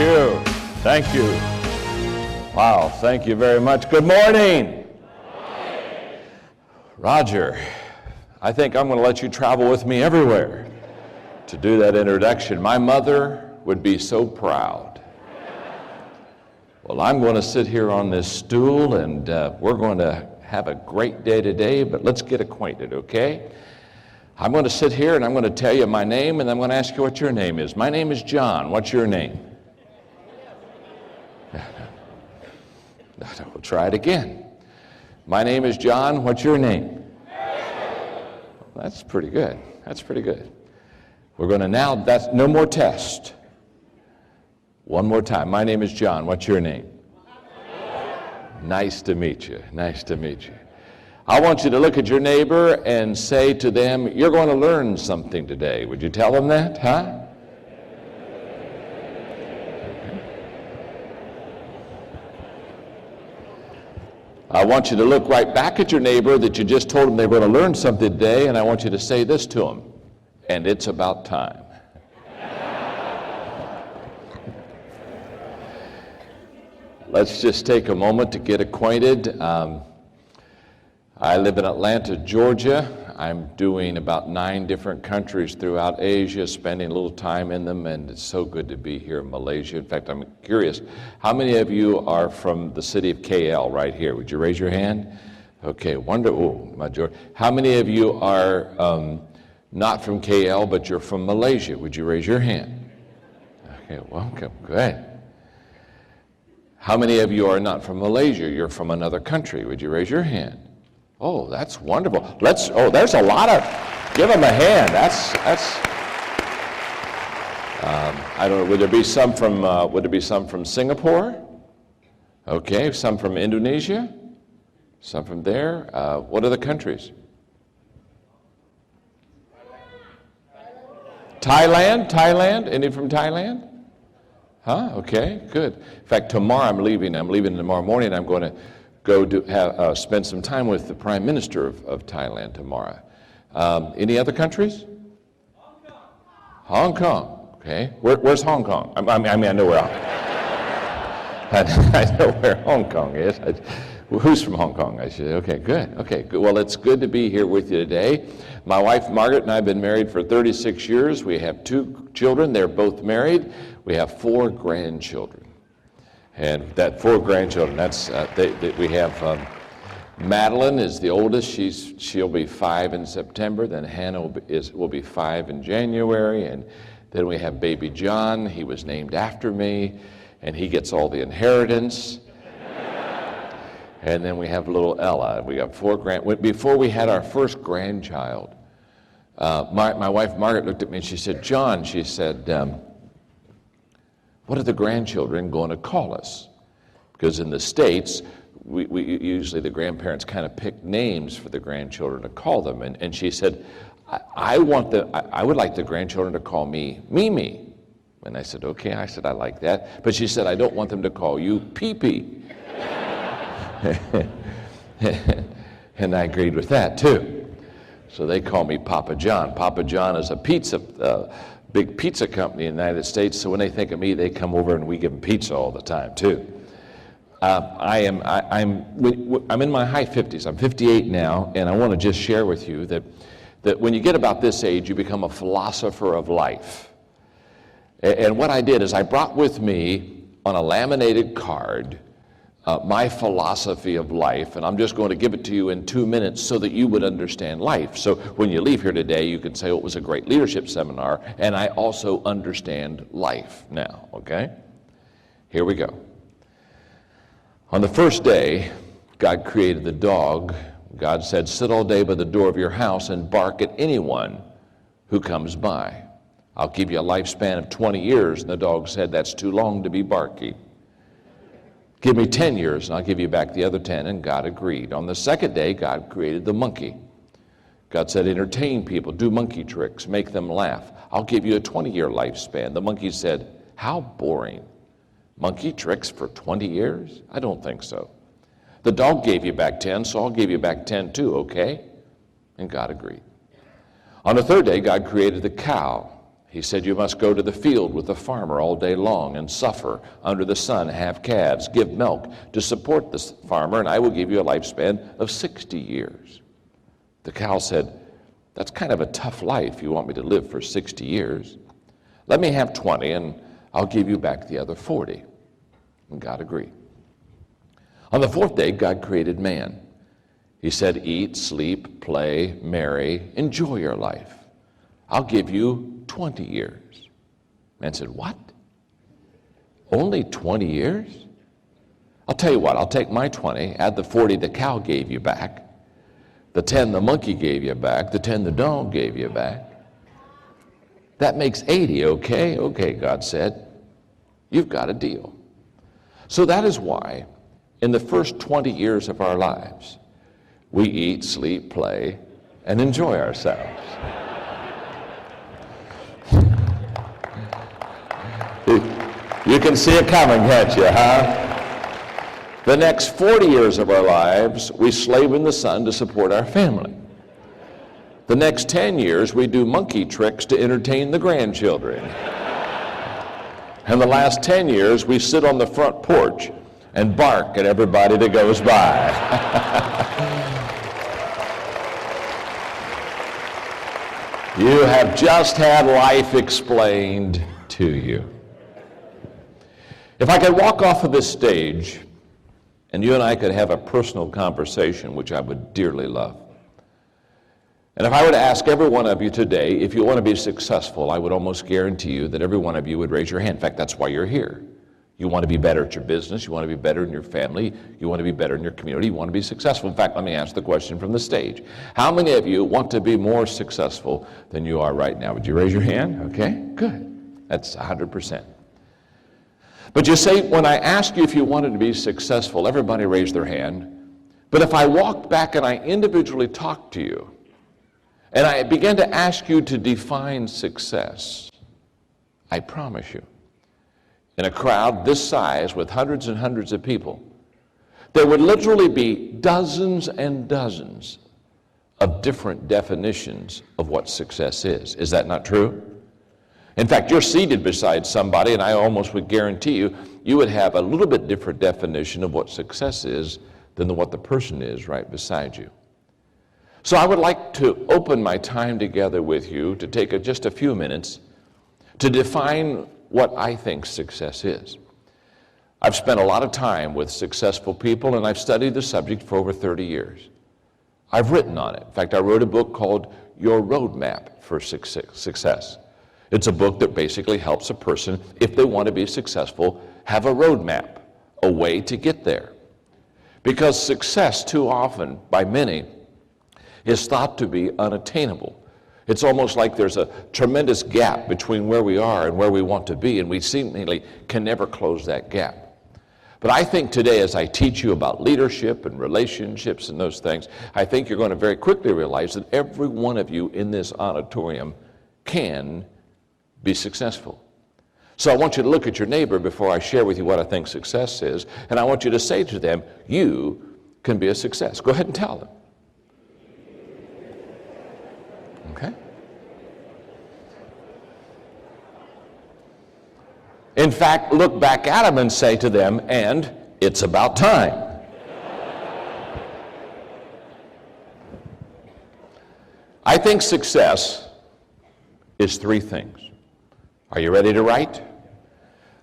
you. Thank you. Wow, thank you very much. Good morning. Roger, I think I'm going to let you travel with me everywhere to do that introduction. My mother would be so proud. Well, I'm going to sit here on this stool, and we're going to have a great day today, but let's get acquainted, okay? I'm going to sit here, and I'm going to tell you my name, and I'm going to ask you what your name is. My name is John. What's your name? We'll try it again. My name is John. What's your name? That's pretty good. That's pretty good. We're going to now, that's no more test. One more time. My name is John. What's your name? Nice to meet you. Nice to meet you. I want you to look at your neighbor and say to them, you're going to learn something today. Would you tell them that, huh? I want you to look right back at your neighbor that you just told them they were going to learn something today, and I want you to say this to them, and it's about time. Let's just take a moment to get acquainted. I live in Atlanta, Georgia. I'm doing about 9 different countries throughout Asia, spending a little time in them, and it's so good to be here in Malaysia. In fact, I'm curious, how many of you are from the city of KL right here? Would you raise your hand? Okay, majority. How many of you are not from KL, but you're from Malaysia? Would you raise your hand? Okay, welcome, good. How many of you are not from Malaysia? You're from another country. Would you raise your hand? Oh, that's wonderful. There's a lot of, give them a hand. I don't know, would there be some from Singapore? Okay, some from Indonesia? Some from there? What other countries? Thailand? Any from Thailand? Huh? Okay, good. In fact, tomorrow I'm leaving tomorrow morning. I'm going to go spend some time with the Prime Minister of Thailand tomorrow. Any other countries? Hong Kong. Okay. Where's Hong Kong? I know where I know where Hong Kong is. Who's from Hong Kong? I should. Okay, good. Okay, good. Well, it's good to be here with you today. My wife Margaret and I have been married for 36 years. We have 2 children. They're both married. We have 4 grandchildren. And that 4 grandchildren, that's we have Madeline is the oldest. She'll be 5 in September. Then Hannah will be 5 in January. And then we have baby John. He was named after me, and he gets all the inheritance. And then we have little Ella. We got 4 before we had our first grandchild. My wife Margaret looked at me and she said, "John," she said, "what are the grandchildren going to call us?" Because in the States, we usually the grandparents kind of pick names for the grandchildren to call them. And she said, I would like the grandchildren to call me Mimi. And I said, okay. I said, I like that. But she said, I don't want them to call you Pee-Pee. And I agreed with that too. So they call me Papa John. Papa John is a big pizza company in the United States, so when they think of me, they come over and we give them pizza all the time too. I'm in my high 50s. I'm 58 now, and I want to just share with you that when you get about this age, you become a philosopher of life. And what I did is I brought with me on a laminated card my philosophy of life, and I'm just going to give it to you in 2 minutes so that you would understand life. So when you leave here today, you can say, oh, it was a great leadership seminar, and I also understand life now, okay? Here we go. On the first day, God created the dog. God said, sit all day by the door of your house and bark at anyone who comes by. I'll give you a lifespan of 20 years, and the dog said, that's too long to be barky. Give me 10 years, and I'll give you back the other 10, and God agreed. On the second day, God created the monkey. God said, entertain people, do monkey tricks, make them laugh. I'll give you a 20-year lifespan. The monkey said, how boring. Monkey tricks for 20 years? I don't think so. The dog gave you back 10, so I'll give you back 10 too, okay? And God agreed. On the third day, God created the cow. He said, you must go to the field with the farmer all day long and suffer under the sun, have calves, give milk to support the farmer, and I will give you a lifespan of 60 years. The cow said, that's kind of a tough life. You want me to live for 60 years. Let me have 20, and I'll give you back the other 40. And God agreed. On the fourth day, God created man. He said, eat, sleep, play, marry, enjoy your life. I'll give you 20 years. Man said, what? Only 20 years? I'll tell you what, I'll take my 20, add the 40 the cow gave you back, the 10 the monkey gave you back, the 10 the dog gave you back. That makes 80, okay? Okay, God said, you've got a deal. So that is why in the first 20 years of our lives, we eat, sleep, play, and enjoy ourselves. You can see it coming, can't you, huh? The next 40 years of our lives, we slave in the sun to support our family. The next 10 years, we do monkey tricks to entertain the grandchildren. And the last 10 years, we sit on the front porch and bark at everybody that goes by. You have just had life explained to you. If I could walk off of this stage and you and I could have a personal conversation, which I would dearly love, and if I were to ask every one of you today, if you want to be successful, I would almost guarantee you that every one of you would raise your hand. In fact, that's why you're here. You want to be better at your business, you want to be better in your family, you want to be better in your community, you want to be successful. In fact, let me ask the question from the stage. How many of you want to be more successful than you are right now? Would you raise your hand? Okay, good. That's 100%. But you say, when I ask you if you wanted to be successful, everybody raised their hand. But if I walked back and I individually talked to you, and I began to ask you to define success, I promise you, in a crowd this size with hundreds and hundreds of people, there would literally be dozens and dozens of different definitions of what success is. Is that not true? In fact, you're seated beside somebody, and I almost would guarantee you, you would have a little bit different definition of what success is than what the person is right beside you. So I would like to open my time together with you to take just a few minutes to define what I think success is. I've spent a lot of time with successful people, and I've studied the subject for over 30 years. I've written on it. In fact, I wrote a book called Your Roadmap for Success. It's a book that basically helps a person, if they want to be successful, have a roadmap, a way to get there. Because success, too often, by many, is thought to be unattainable. It's almost like there's a tremendous gap between where we are and where we want to be, and we seemingly can never close that gap. But I think today, as I teach you about leadership and relationships and those things, I think you're going to very quickly realize that every one of you in this auditorium can be successful. So I want you to look at your neighbor before I share with you what I think success is, and I want you to say to them, you can be a success. Go ahead and tell them. Okay? In fact, look back at them and say to them, and it's about time. I think success is three things. Are you ready to write?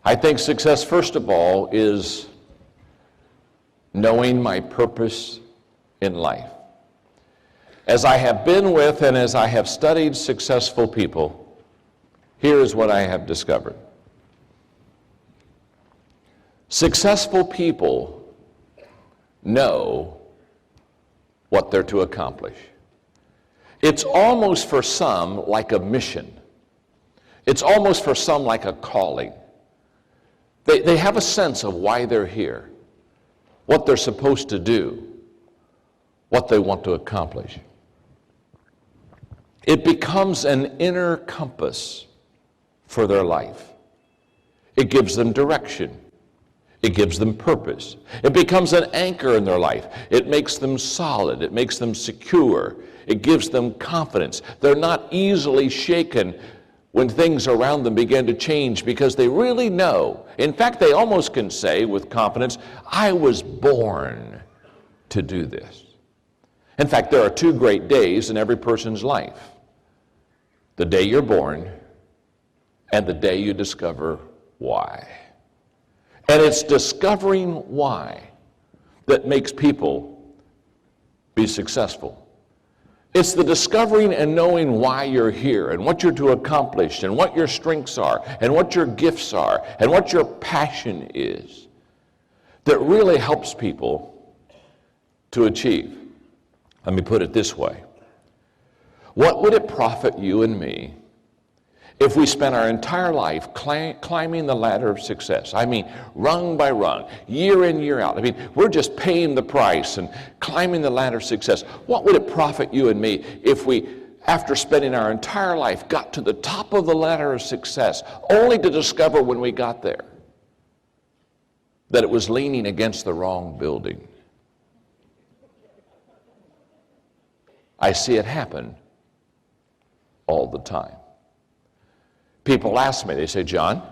I think success, first of all, is knowing my purpose in life. As I have been with and as I have studied successful people, here's what I have discovered. Successful people know what they're to accomplish. It's almost for some like a mission. It's almost for some like a calling. They have a sense of why they're here, what they're supposed to do, what they want to accomplish. It becomes an inner compass for their life. It gives them direction. It gives them purpose. It becomes an anchor in their life. It makes them solid. It makes them secure. It gives them confidence. They're not easily shaken when things around them begin to change because they really know. In fact, they almost can say with confidence, I was born to do this. In fact, there are two great days in every person's life. The day you're born and the day you discover why. And it's discovering why that makes people be successful. It's the discovering and knowing why you're here and what you're to accomplish and what your strengths are and what your gifts are and what your passion is that really helps people to achieve. Let me put it this way. What would it profit you and me if we spent our entire life climbing the ladder of success? I mean, rung by rung, year in, year out. I mean, we're just paying the price and climbing the ladder of success. What would it profit you and me if we, after spending our entire life, got to the top of the ladder of success, only to discover when we got there that it was leaning against the wrong building? I see it happen all the time. People ask me, they say, John,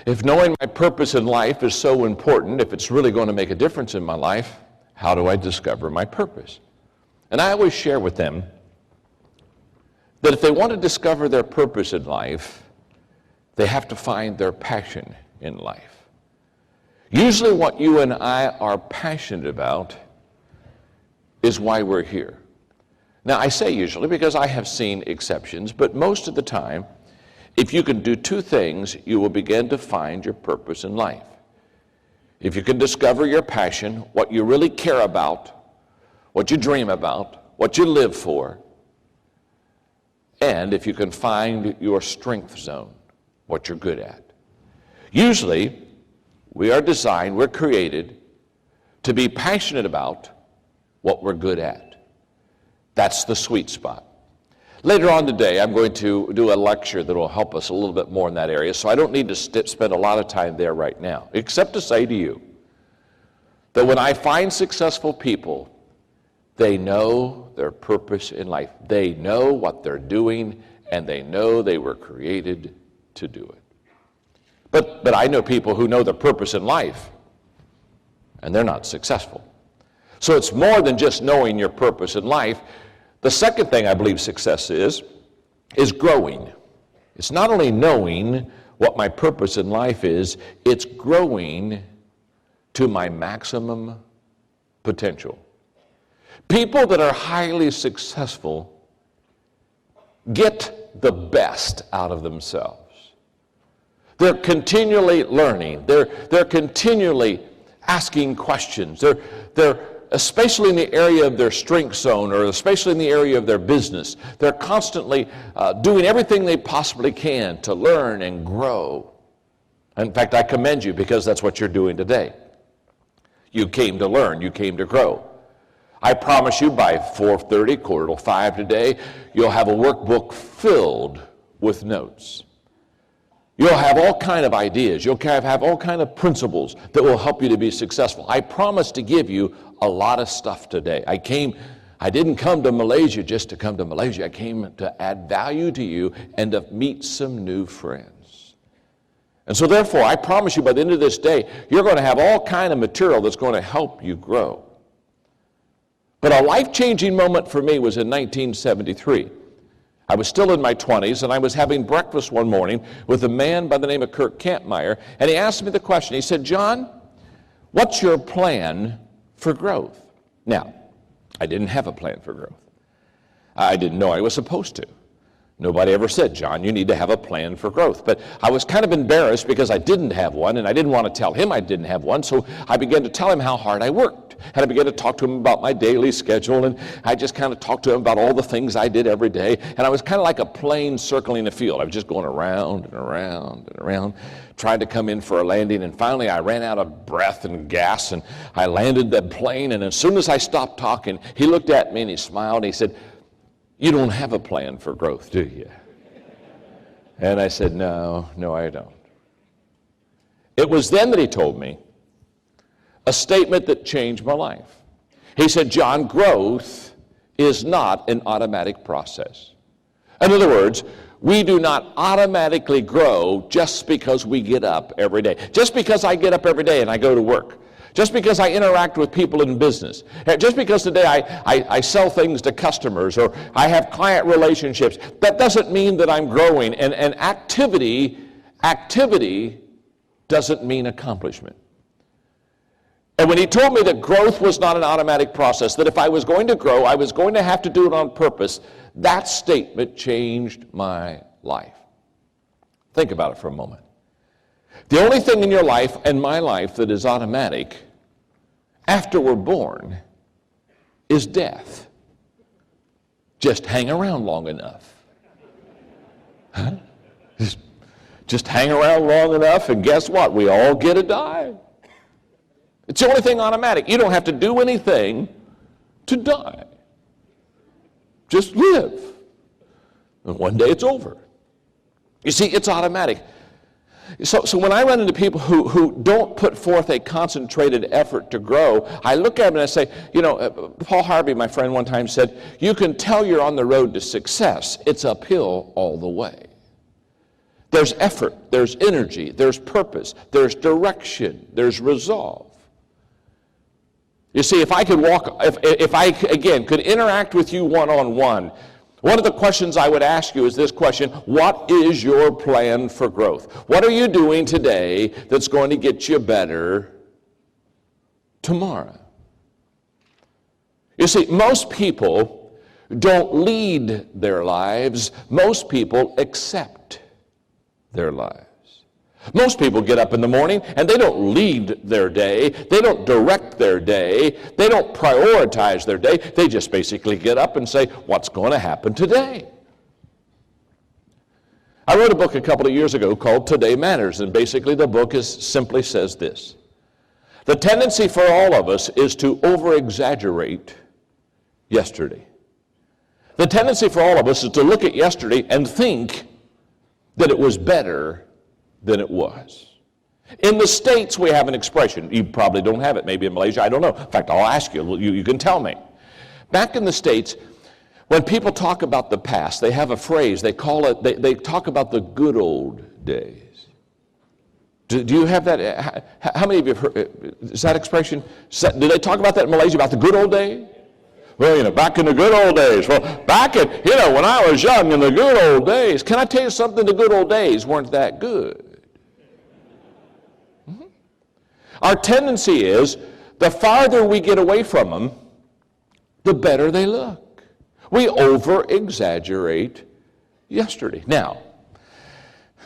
if knowing my purpose in life is so important, if it's really going to make a difference in my life, how do I discover my purpose? And I always share with them that if they want to discover their purpose in life, they have to find their passion in life. Usually what you and I are passionate about is why we're here. Now, I say usually because I have seen exceptions, but most of the time, if you can do two things, you will begin to find your purpose in life. If you can discover your passion, what you really care about, what you dream about, what you live for, and if you can find your strength zone, what you're good at. Usually, we are designed, we're created to be passionate about what we're good at. That's the sweet spot. Later on today, I'm going to do a lecture that will help us a little bit more in that area, so I don't need to spend a lot of time there right now, except to say to you that when I find successful people, they know their purpose in life. They know what they're doing, and they know they were created to do it. But I know people who know their purpose in life, and they're not successful. So it's more than just knowing your purpose in life. The second thing I believe success is growing. It's not only knowing what my purpose in life is, it's growing to my maximum potential. People that are highly successful get the best out of themselves. They're continually learning. They're continually asking questions. They're especially in the area of their strength zone, or especially in the area of their business. They're constantly doing everything they possibly can to learn and grow. In fact, I commend you because that's what you're doing today. You came to learn. You came to grow. I promise you by 4:30, 4:45 today, you'll have a workbook filled with notes. You'll have all kind of ideas. You'll have all kind of principles that will help you to be successful. I promise to give you a lot of stuff today. I didn't come to Malaysia just to come to Malaysia. I came to add value to you and to meet some new friends. And so therefore, I promise you by the end of this day, you're going to have all kind of material that's going to help you grow. But a life-changing moment for me was in 1973. I was still in my 20s, and I was having breakfast one morning with a man by the name of Kirk Campmeyer, and he asked me the question. He said, John, what's your plan for growth? Now, I didn't have a plan for growth. I didn't know I was supposed to. Nobody ever said, John, you need to have a plan for growth. But I was kind of embarrassed because I didn't have one, and I didn't want to tell him I didn't have one, so I began to tell him how hard I worked. And I began to talk to him about my daily schedule, and I just kind of talked to him about all the things I did every day. And I was kind of like a plane circling a field. I was just going around and around and around, trying to come in for a landing. And finally, I ran out of breath and gas, and I landed the plane. And as soon as I stopped talking, he looked at me and he smiled, and he said, you don't have a plan for growth, do you? And I said, no, I don't. It was then that he told me a statement that changed my life. He said, John, growth is not an automatic process. In other words, we do not automatically grow just because we get up every day. Just because I get up every day and I go to work. Just because I interact with people in business. Just because today I sell things to customers or I have client relationships. That doesn't mean that I'm growing. And activity doesn't mean accomplishment. And when he told me that growth was not an automatic process, that if I was going to grow, I was going to have to do it on purpose, that statement changed my life. Think about it for a moment. The only thing in your life and my life that is automatic after we're born is death. Just hang around long enough. Huh? Just hang around long enough, and guess what? We all get to die. It's the only thing automatic. You don't have to do anything to die. Just live. And one day it's over. You see, it's automatic. So when I run into people who don't put forth a concentrated effort to grow, I look at them and I say, Paul Harvey, my friend, one time said, you can tell you're on the road to success. It's uphill all the way. There's effort, there's energy, there's purpose, there's direction, there's resolve. You see, if I could if I, again, could interact with you one-on-one, one of the questions I would ask you is this question: what is your plan for growth? What are you doing today that's going to get you better tomorrow? You see, most people don't lead their lives. Most people accept their lives. Most people get up in the morning and they don't lead their day. They don't direct their day. They don't prioritize their day. They just basically get up and say, what's going to happen today? I wrote a book a couple of years ago called Today Matters, and basically the book simply says this. The tendency for all of us is to over-exaggerate yesterday. The tendency for all of us is to look at yesterday and think that it was better than it was. In the States, we have an expression. You probably don't have it. Maybe in Malaysia, I don't know. In fact, I'll ask you. You can tell me. Back in the States, when people talk about the past, they have a phrase. They call it, they talk about the good old days. Do you have that? How many of you have heard, is that expression? Do they talk about that in Malaysia, about the good old days? Well, back in the good old days. Well, back in, when I was young in the good old days. Can I tell you something? The good old days weren't that good. Our tendency is, the farther we get away from them, the better they look. We over-exaggerate yesterday. Now,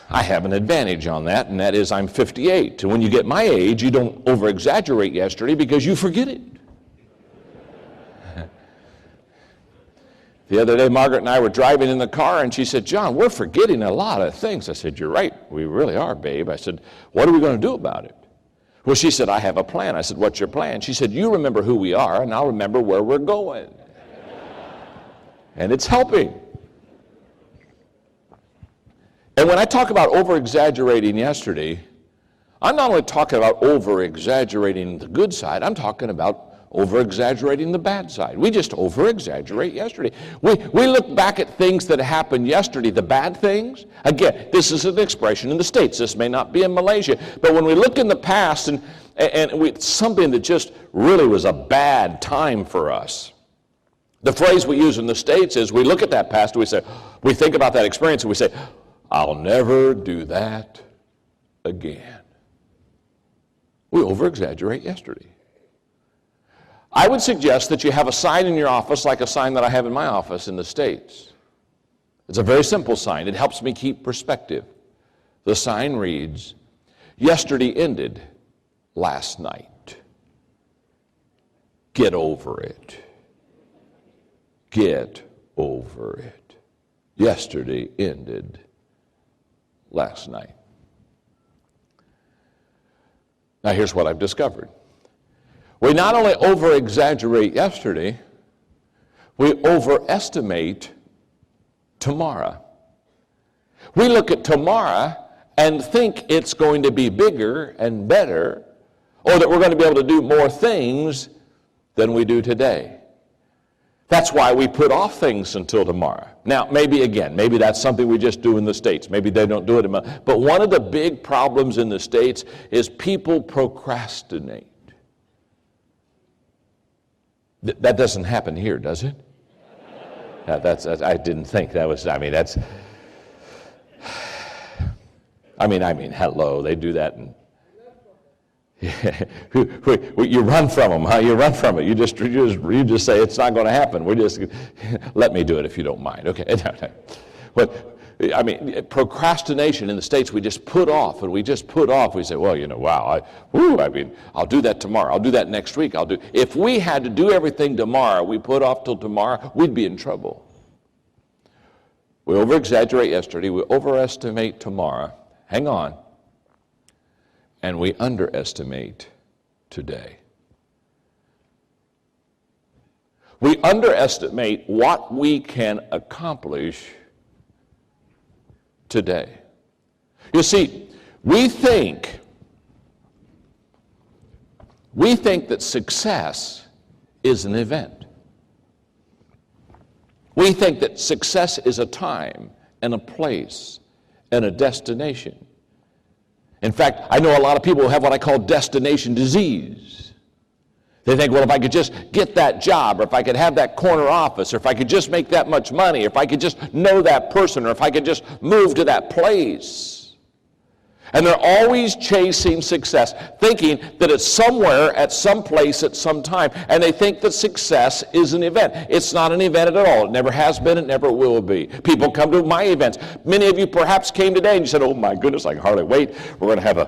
I have an advantage on that, and that is I'm 58. And when you get my age, you don't over-exaggerate yesterday because you forget it. The other day, Margaret and I were driving in the car, and she said, John, we're forgetting a lot of things. I said, you're right. We really are, babe. I said, what are we going to do about it? Well, she said, I have a plan. I said, what's your plan? She said, you remember who we are, and I'll remember where we're going. And it's helping. And when I talk about over-exaggerating yesterday, I'm not only talking about over-exaggerating the good side, I'm talking about over-exaggerating the bad side. We just over-exaggerate yesterday. We look back at things that happened yesterday, the bad things. Again, this is an expression in the States. This may not be in Malaysia. But when we look in the past and something that just really was a bad time for us, the phrase we use in the States is we look at that past and we think about that experience and we say, I'll never do that again. We over-exaggerate yesterday. I would suggest that you have a sign in your office like a sign that I have in my office in the States. It's a very simple sign. It helps me keep perspective. The sign reads, yesterday ended last night. Get over it. Get over it. Yesterday ended last night. Now here's what I've discovered. We not only over-exaggerate yesterday, we overestimate tomorrow. We look at tomorrow and think it's going to be bigger and better, or that we're going to be able to do more things than we do today. That's why we put off things until tomorrow. Now, maybe that's something we just do in the States. Maybe they don't do it. But one of the big problems in the States is people procrastinate. That doesn't happen here, does it? I didn't think that was, hello, they do that. You run from them, huh? You run from it. You just say it's not going to happen. Let me do it if you don't mind. Okay. But procrastination in the States, we just put off, and we just put off. We say, well, I'll do that tomorrow. I'll do that next week. If we had to do everything tomorrow, we put off till tomorrow, we'd be in trouble. We over-exaggerate yesterday. We overestimate tomorrow. Hang on. And we underestimate today. We underestimate what we can accomplish today. You see, we think that success is an event. We think that success is a time and a place and a destination. In fact, I know a lot of people who have what I call destination disease. They think, well, if I could just get that job, or if I could have that corner office, or if I could just make that much money, or if I could just know that person, or if I could just move to that place. And they're always chasing success, thinking that it's somewhere, at some place, at some time. And they think that success is an event. It's not an event at all. It never has been. It never will be. People come to my events. Many of you perhaps came today and you said, oh my goodness, I can hardly wait. We're going to have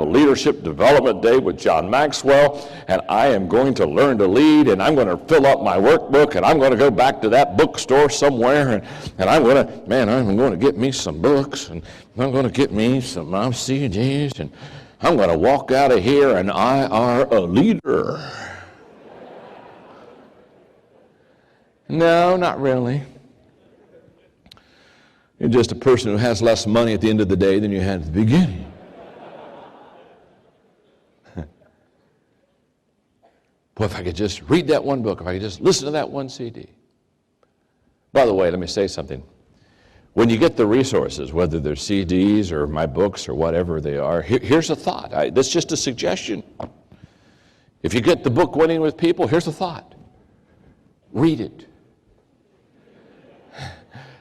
a leadership development day with John Maxwell, and I am going to learn to lead, and I'm going to fill up my workbook, and I'm going to go back to that bookstore somewhere, and I'm going to get me some books, and I'm going to get me some CDs, and I'm going to walk out of here, and I are a leader. No, not really. You're just a person who has less money at the end of the day than you had at the beginning. Boy, if I could just read that one book, if I could just listen to that one CD. By the way, let me say something. When you get the resources, whether they're CDs or my books or whatever they are, here's a thought. That's just a suggestion. If you get the book Winning with People, here's a thought. Read it.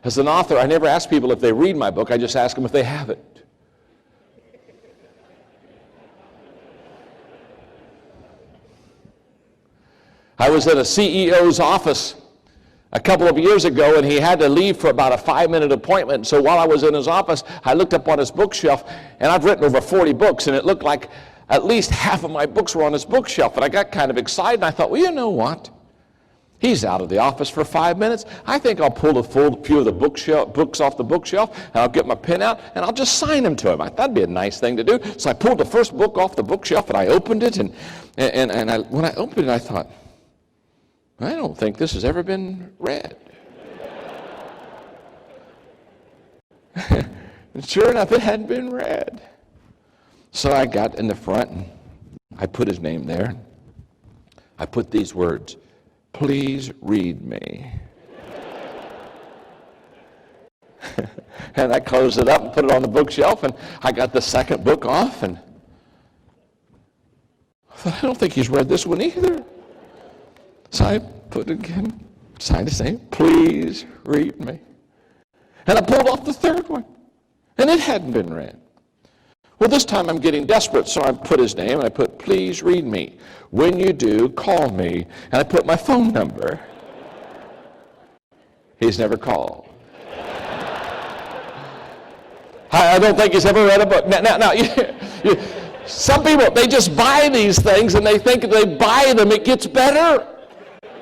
As an author, I never ask people if they read my book. I just ask them if they have it. I was at a CEO's office a couple of years ago, and he had to leave for about a 5-minute appointment. So while I was in his office, I looked up on his bookshelf, and I've written over 40 books, and it looked like at least half of my books were on his bookshelf. And I got kind of excited, and I thought, well, you know what? He's out of the office for 5 minutes. I think I'll pull a few of the books off the bookshelf, and I'll get my pen out, and I'll just sign them to him. That'd be a nice thing to do. So I pulled the first book off the bookshelf, and I opened it, and when I opened it, I thought, I don't think this has ever been read. And sure enough, it hadn't been read. So I got in the front, and I put his name there. I put these words, please read me. And I closed it up and put it on the bookshelf, and I got the second book off, and I thought, I don't think he's read this one either. So I put it again, signed the same, please read me. And I pulled off the third one, and it hadn't been read. Well, this time I'm getting desperate, so I put his name, and I put, please read me. When you do, call me. And I put my phone number. He's never called. I don't think he's ever read a book. Now some people, they just buy these things, and they think if they buy them, it gets better.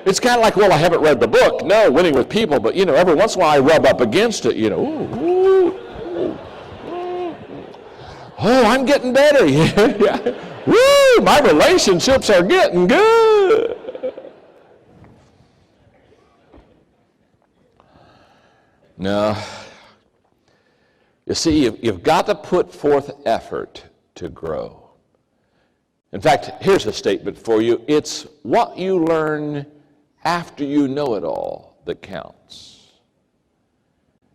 It's kind of like, well, I haven't read the book. No, Winning with People, but, every once in a while I rub up against it, Oh, I'm getting better. Yeah. Woo, my relationships are getting good. No. You see, you've got to put forth effort to grow. In fact, here's a statement for you. It's what you learn after you know it all that counts.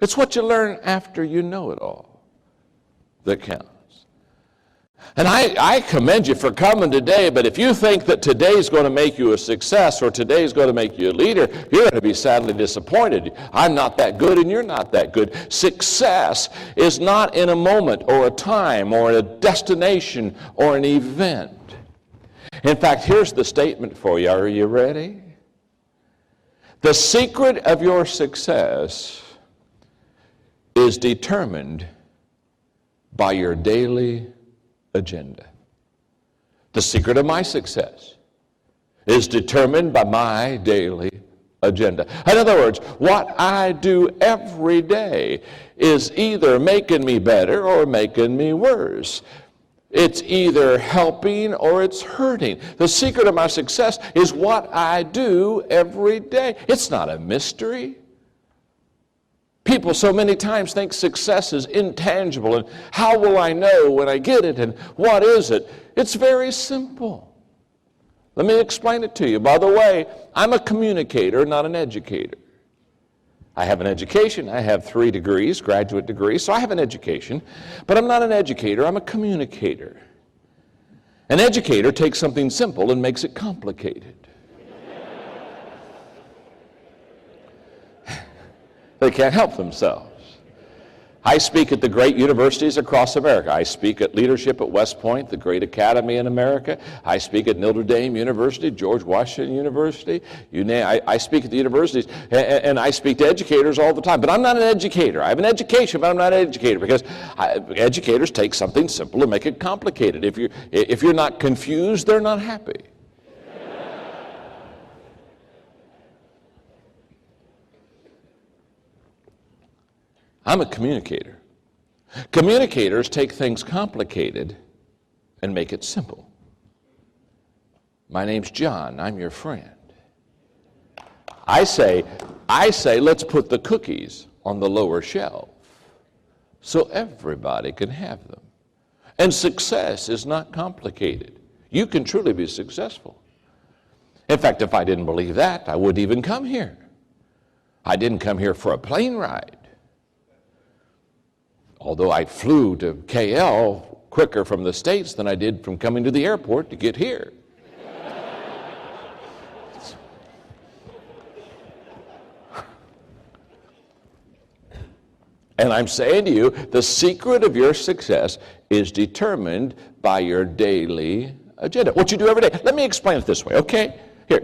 It's what you learn after you know it all that counts. And I commend you for coming today, but if you think that today's going to make you a success or today's going to make you a leader, you're going to be sadly disappointed. I'm not that good and you're not that good. Success is not in a moment or a time or a destination or an event. In fact, here's the statement for you. Are you ready? The secret of your success is determined by your daily agenda. The secret of my success is determined by my daily agenda. In other words, what I do every day is either making me better or making me worse. It's either helping or it's hurting. The secret of my success is what I do every day. It's not a mystery. People so many times think success is intangible, and how will I know when I get it, and what is it? It's very simple. Let me explain it to you. By the way, I'm a communicator, not an educator. I have an education. I have 3 degrees, graduate degrees, so I have an education, but I'm not an educator. I'm a communicator. An educator takes something simple and makes it complicated. They can't help themselves. I speak at the great universities across America. I speak at leadership at West Point, the great academy in America. I speak at Notre Dame University, George Washington University. I speak at the universities, and I speak to educators all the time. But I'm not an educator. I have an education, but I'm not an educator, because educators take something simple and make it complicated. If you're not confused, they're not happy. I'm a communicator. Communicators take things complicated and make it simple. My name's John. I'm your friend. I say, let's put the cookies on the lower shelf so everybody can have them. And success is not complicated. You can truly be successful. In fact, if I didn't believe that, I wouldn't even come here. I didn't come here for a plane ride. Although I flew to KL quicker from the States than I did from coming to the airport to get here. And I'm saying to you, the secret of your success is determined by your daily agenda. What you do every day. Let me explain it this way, okay? Here,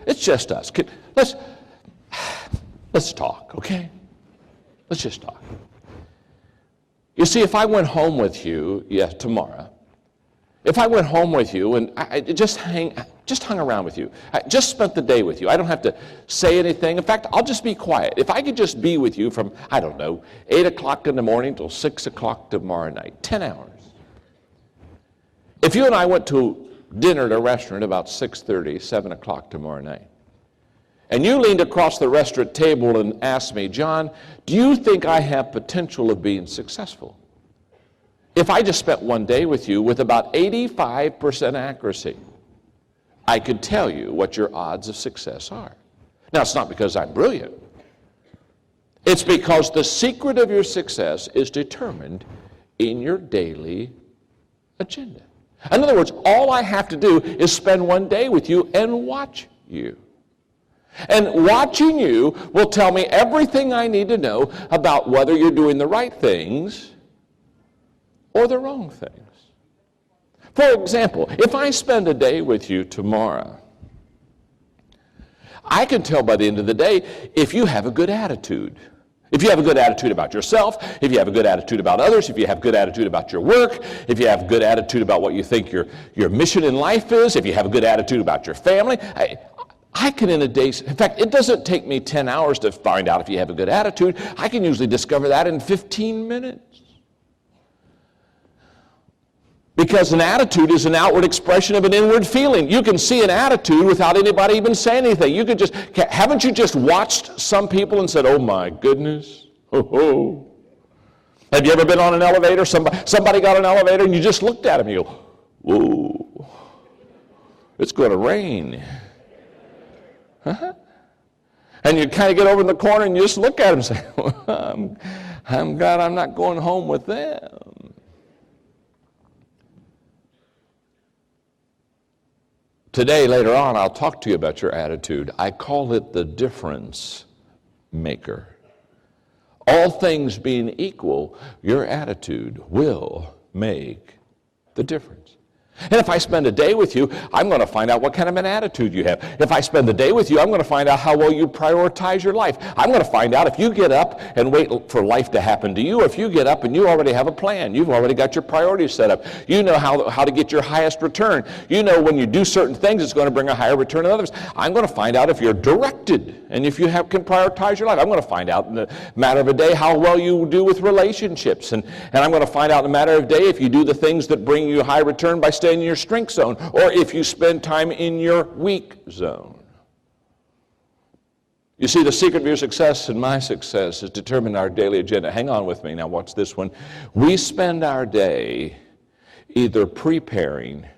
it's just us. Let's talk, okay? Let's just talk. You see, if I went home with you, tomorrow, if I went home with you and I just hung around with you, I just spent the day with you, I don't have to say anything. In fact, I'll just be quiet. If I could just be with you from, 8 o'clock in the morning till 6 o'clock tomorrow night, 10 hours. If you and I went to dinner at a restaurant about 6:30, 7 o'clock tomorrow night, and you leaned across the restaurant table and asked me, John, do you think I have potential of being successful? If I just spent one day with you with about 85% accuracy, I could tell you what your odds of success are. Now, it's not because I'm brilliant. It's because the secret of your success is determined in your daily agenda. In other words, all I have to do is spend one day with you and watch you. And watching you will tell me everything I need to know about whether you're doing the right things or the wrong things. For example, if I spend a day with you tomorrow, I can tell by the end of the day if you have a good attitude. If you have a good attitude about yourself, if you have a good attitude about others, if you have a good attitude about your work, if you have a good attitude about what you think your mission in life is, if you have a good attitude about your family, I can in a day, in fact, it doesn't take me 10 hours to find out if you have a good attitude. I can usually discover that in 15 minutes. Because an attitude is an outward expression of an inward feeling. You can see an attitude without anybody even saying anything. Haven't you just watched some people and said, oh my goodness, oh. Have you ever been on an elevator? Somebody got an elevator and you just looked at them and you go, whoa, it's going to rain. And you kind of get over in the corner and you just look at them and say, well, I'm glad I'm not going home with them. Today, later on, I'll talk to you about your attitude. I call it the difference maker. All things being equal, your attitude will make the difference. And if I spend a day with you, I'm going to find out what kind of an attitude you have. If I spend the day with you, I'm going to find out how well you prioritize your life. I'm going to find out if you get up and wait for life to happen to you, or if you get up and you already have a plan. You've already got your priorities set up. You know how to get your highest return. You know when you do certain things, it's going to bring a higher return than others. I'm going to find out if you're directed and if you can prioritize your life. I'm going to find out in a matter of a day how well you do with relationships. And I'm going to find out in a matter of a day if you do the things that bring you high return by staying in your strength zone, or if you spend time in your weak zone. You see, the secret of your success and my success is determined our daily agenda. Hang on with me now, watch this one. We spend our day either preparing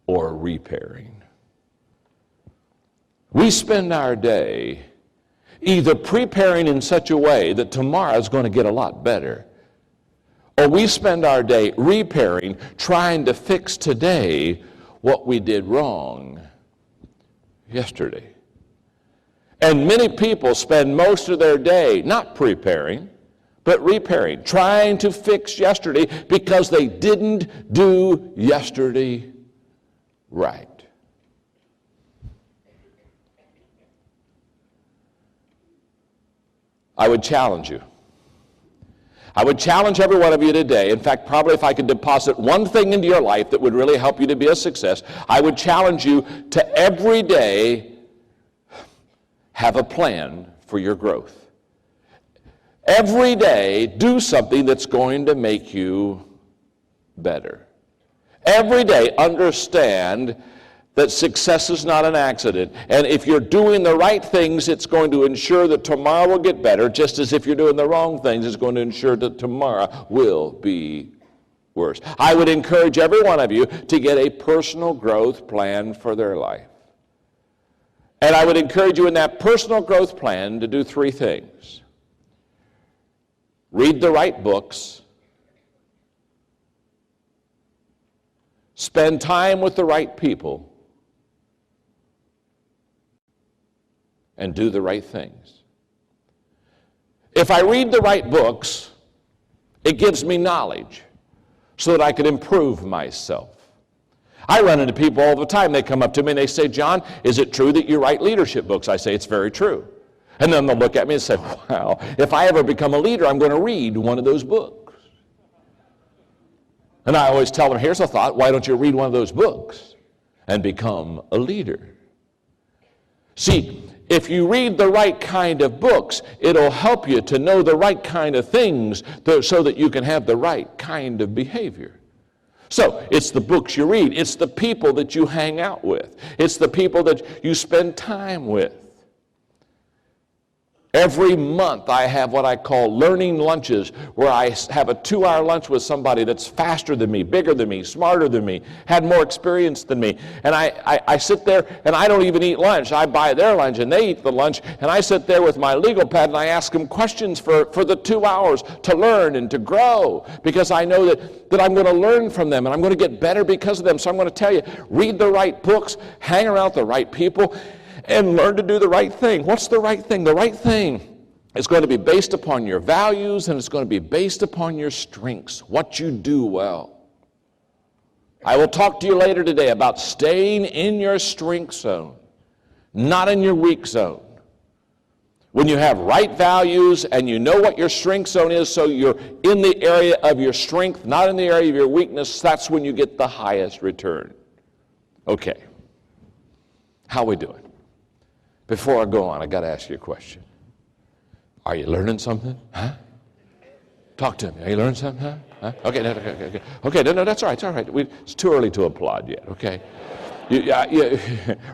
or repairing. We spend our day either preparing in such a way that tomorrow is going to get a lot better, or we spend our day repairing, trying to fix today what we did wrong yesterday. And many people spend most of their day not preparing, but repairing, trying to fix yesterday because they didn't do yesterday right. I would challenge you. I would challenge every one of you today. In fact, probably if I could deposit one thing into your life that would really help you to be a success, I would challenge you to every day have a plan for your growth. Every day, do something that's going to make you better. Every day, understand that success is not an accident. And if you're doing the right things, it's going to ensure that tomorrow will get better, just as if you're doing the wrong things, it's going to ensure that tomorrow will be worse. I would encourage every one of you to get a personal growth plan for their life. And I would encourage you in that personal growth plan to do three things. Read the right books. Spend time with the right people. And do the right things. If I read the right books, it gives me knowledge so that I can improve myself. I run into people all the time. They come up to me and they say, John, is it true that you write leadership books? I say, it's very true. And then they'll look at me and say, wow, if I ever become a leader, I'm going to read one of those books. And I always tell them, here's a thought, why don't you read one of those books and become a leader? See, if you read the right kind of books, it'll help you to know the right kind of things so that you can have the right kind of behavior. So it's the books you read. It's the people that you hang out with. It's the people that you spend time with. Every month I have what I call learning lunches, where I have a 2-hour lunch with somebody that's faster than me, bigger than me, smarter than me, had more experience than me. And I sit there and I don't even eat lunch. I buy their lunch and they eat the lunch, and I sit there with my legal pad and I ask them questions for the 2 hours to learn and to grow, because I know that I'm going to learn from them and I'm going to get better because of them. So I'm going to tell you, read the right books, hang around the right people, and learn to do the right thing. What's the right thing? The right thing is going to be based upon your values, and it's going to be based upon your strengths, what you do well. I will talk to you later today about staying in your strength zone, not in your weak zone. When you have right values and you know what your strength zone is, so you're in the area of your strength, not in the area of your weakness, that's when you get the highest return. Okay. How are we doing? Before I go on, I got to ask you a question. Are you learning something? Huh? Talk to me. Are you learning something? Huh? Okay, no, that's all right. It's all right. It's too early to applaud yet, okay?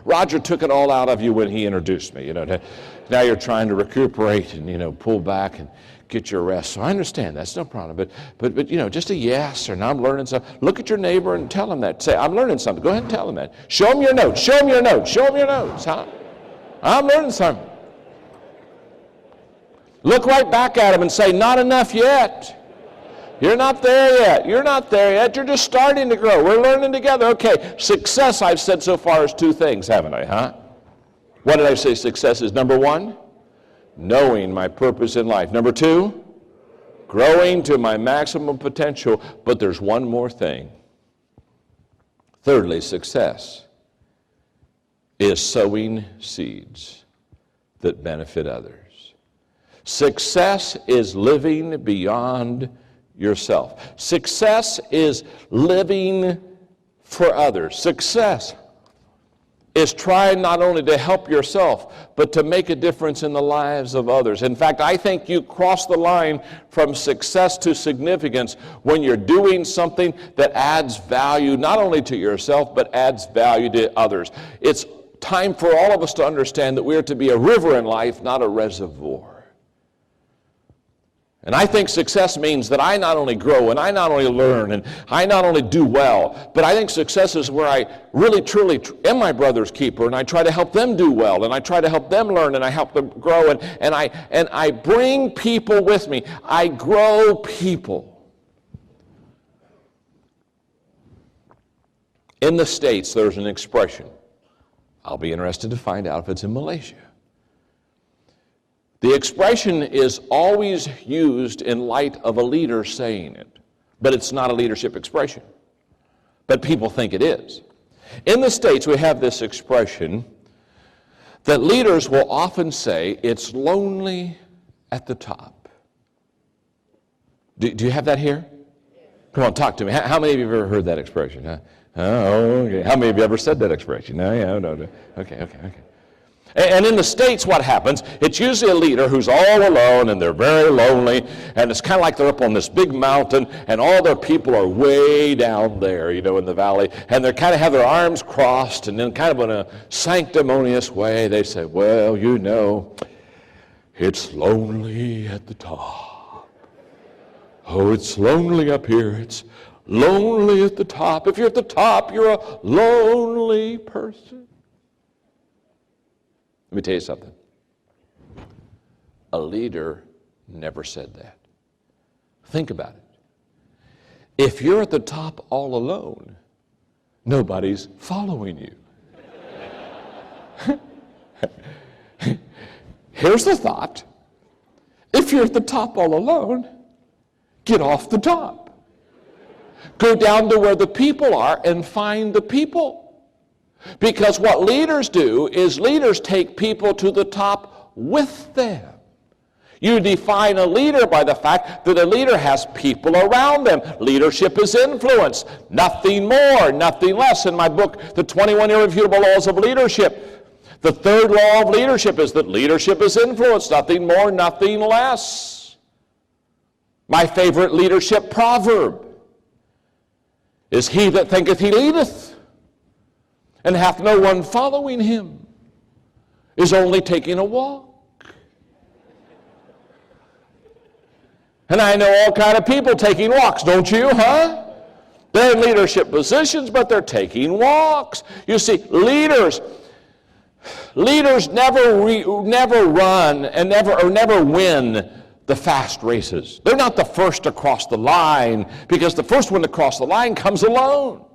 Roger took it all out of you when he introduced me. Now you're trying to recuperate and, pull back and get your rest. So I understand. That's no problem. But just a yes or no, I'm learning something. Look at your neighbor and tell him that. Say, I'm learning something. Go ahead and tell him that. Show him your notes. Show him your notes. Show him your notes. Huh? I'm learning something. Look right back at them and say, not enough yet. You're not there yet. You're not there yet. You're just starting to grow. We're learning together. Okay, success, I've said so far, is two things, haven't I, huh? What did I say success is? Number one, knowing my purpose in life. Number two, growing to my maximum potential. But there's one more thing. Thirdly, success is sowing seeds that benefit others. Success is living beyond yourself. Success is living for others. Success is trying not only to help yourself, but to make a difference in the lives of others. In fact, I think you cross the line from success to significance when you're doing something that adds value not only to yourself, but adds value to others. It's time for all of us to understand that we are to be a river in life, not a reservoir. And I think success means that I not only grow and I not only learn and I not only do well, but I think success is where I really truly am my brother's keeper, and I try to help them do well, and I try to help them learn, and I help them grow, and I bring people with me. I grow people. In the States, there's an expression. I'll be interested to find out if it's in Malaysia. The expression is always used in light of a leader saying it, but it's not a leadership expression. But people think it is. In the States, we have this expression that leaders will often say, it's lonely at the top. Do you have that here? Come on, talk to me. How many of you have ever heard that expression? Huh? Oh, okay. How many of you ever said that expression? No, yeah, no. Okay. And in the States, what happens, it's usually a leader who's all alone and they're very lonely, and it's kind of like they're up on this big mountain and all their people are way down there, in the valley, and they kind of have their arms crossed, and then kind of in a sanctimonious way, they say, well, it's lonely at the top. Oh, it's lonely up here. It's lonely at the top. If you're at the top, you're a lonely person. Let me tell you something. A leader never said that. Think about it. If you're at the top all alone, nobody's following you. Here's the thought. If you're at the top all alone, get off the top. Go down to where the people are and find the people. Because what leaders do is leaders take people to the top with them. You define a leader by the fact that a leader has people around them. Leadership is influence. Nothing more, nothing less. In my book, The 21 Irrefutable Laws of Leadership, the third law of leadership is that leadership is influence. Nothing more, nothing less. My favorite leadership proverb is, he that thinketh he leadeth and hath no one following him is only taking a walk. And I know all kind of people taking walks, don't you, huh? They're in leadership positions, but they're taking walks. You see, leaders never run and never win the fast races. They're not the first to cross the line, because the first one to cross the line comes alone.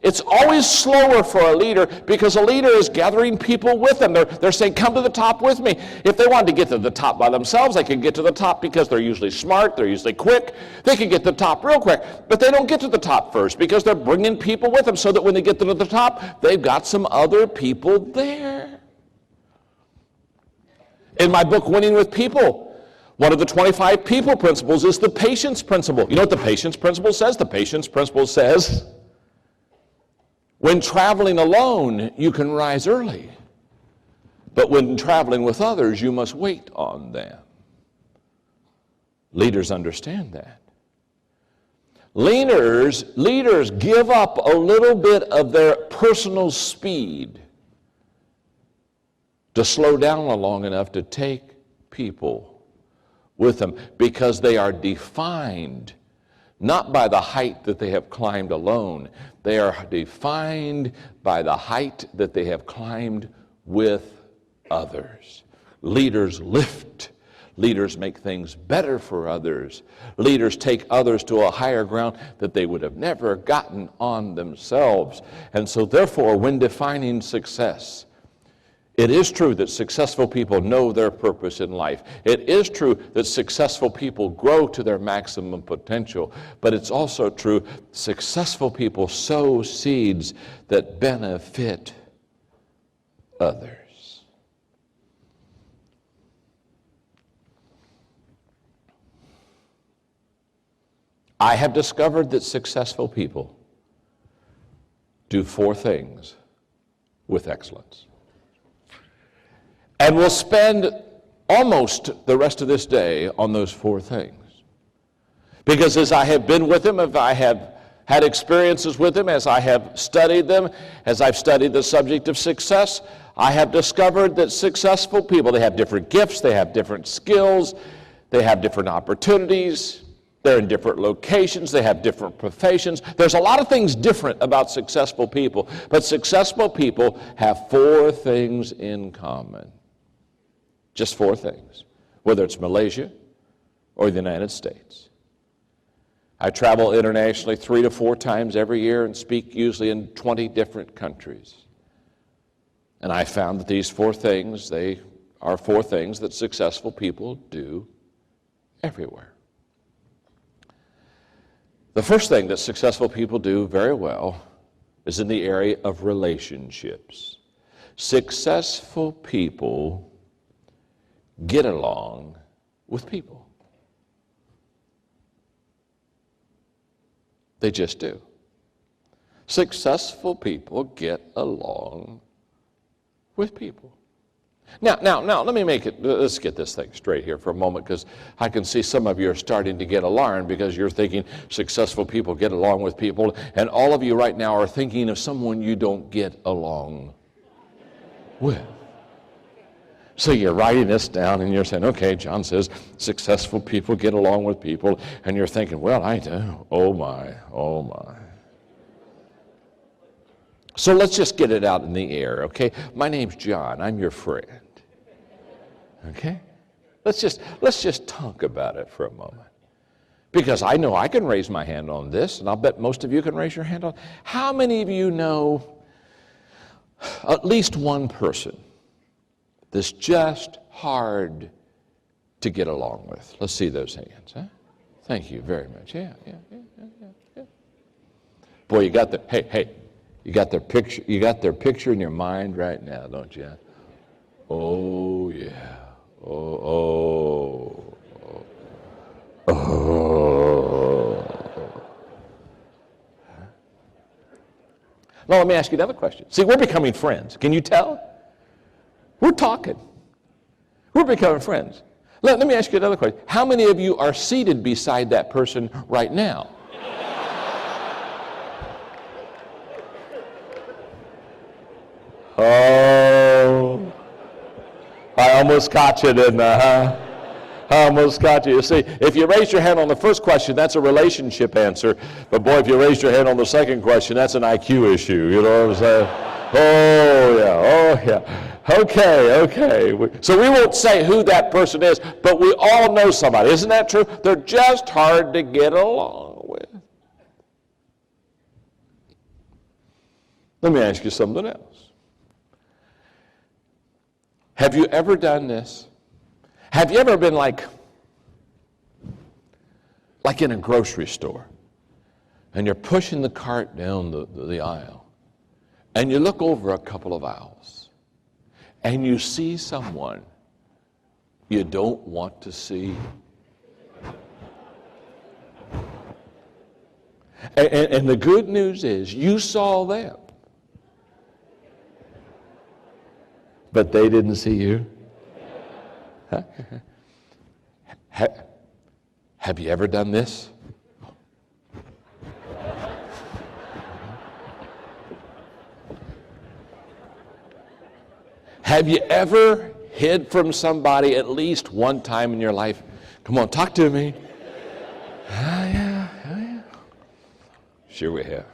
It's always slower for a leader, because a leader is gathering people with them. They're saying, come to the top with me. If they wanted to get to the top by themselves, they could get to the top because they're usually smart, they're usually quick. They can get to the top real quick, but they don't get to the top first because they're bringing people with them so that when they get to the top, they've got some other people there. In my book, Winning with People, one of the 25 people principles is the patience principle. You know what the patience principle says? The patience principle says, when traveling alone, you can rise early. But when traveling with others, you must wait on them. Leaders understand that. Leaders give up a little bit of their personal speed to slow down long enough to take people with them, because they are defined not by the height that they have climbed alone. They are defined by the height that they have climbed with others. Leaders lift. Leaders make things better for others. Leaders take others to a higher ground that they would have never gotten on themselves. And so therefore, when defining success, it is true that successful people know their purpose in life. It is true that successful people grow to their maximum potential. But it's also true successful people sow seeds that benefit others. I have discovered that successful people do 4 things with excellence. And we'll spend almost the rest of this day on those 4 things. Because as I have been with them, as I have had experiences with them, as I have studied them, as I've studied the subject of success, I have discovered that successful people, they have different gifts, they have different skills, they have different opportunities, they're in different locations, they have different professions. There's a lot of things different about successful people, but successful people have 4 things in common. Just 4 things, whether it's Malaysia or the United States. I travel internationally 3 to 4 times every year and speak usually in 20 different countries. And I found that these 4 things, they are 4 things that successful people do everywhere. The first thing that successful people do very well is in the area of relationships. Successful people get along with people. They just do. Successful people get along with people. Now, let me let's get this thing straight here for a moment, because I can see some of you are starting to get alarmed because you're thinking successful people get along with people, and all of you right now are thinking of someone you don't get along with. So you're writing this down and you're saying, okay, John says successful people get along with people, and you're thinking, well, I do. Oh my. So let's just get it out in the air, okay? My name's John. I'm your friend. Okay? Let's just talk about it for a moment. Because I know I can raise my hand on this, and I'll bet most of you can raise your hand on. How many of you know at least one person that's just hard to get along with? Let's see those hands, huh? Thank you very much. Yeah. Boy, you got the, hey. You got their picture in your mind right now, don't you? Oh, yeah. Oh. Now, let me ask you another question. See, we're becoming friends. Can you tell? We're talking. We're becoming friends. Let me ask you another question. How many of you are seated beside that person right now? Oh, I almost caught you, didn't I, huh? I almost caught you. You see, if you raised your hand on the first question, that's a relationship answer. But boy, if you raised your hand on the second question, that's an IQ issue. You know what I'm saying? Oh, yeah. Okay. So we won't say who that person is, but we all know somebody. Isn't that true? They're just hard to get along with. Let me ask you something else. Have you ever done this? Have you ever been like in a grocery store, and you're pushing the cart down the aisle, and you look over a couple of aisles, and you see someone you don't want to see? And the good news is you saw them, but they didn't see you. Huh? Have you ever done this? Have you ever hid from somebody at least one time in your life? Come on, talk to me. Yeah. Sure we have.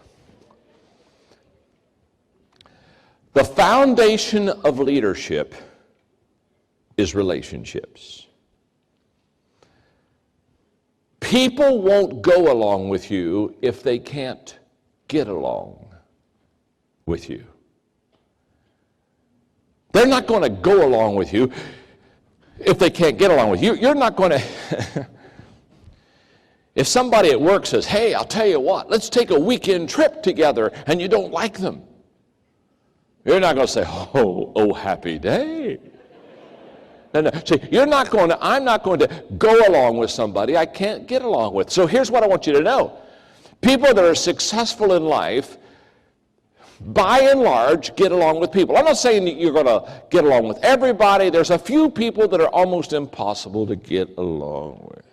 The foundation of leadership is relationships. People won't go along with you if they can't get along with you. They're not going to go along with you if they can't get along with you. You're not going to... If somebody at work says, hey, I'll tell you what, let's take a weekend trip together, and you don't like them, you're not going to say, oh, happy day. No. See, I'm not going to go along with somebody I can't get along with. So here's what I want you to know. People that are successful in life, by and large, get along with people. I'm not saying that you're going to get along with everybody. There's a few people that are almost impossible to get along with.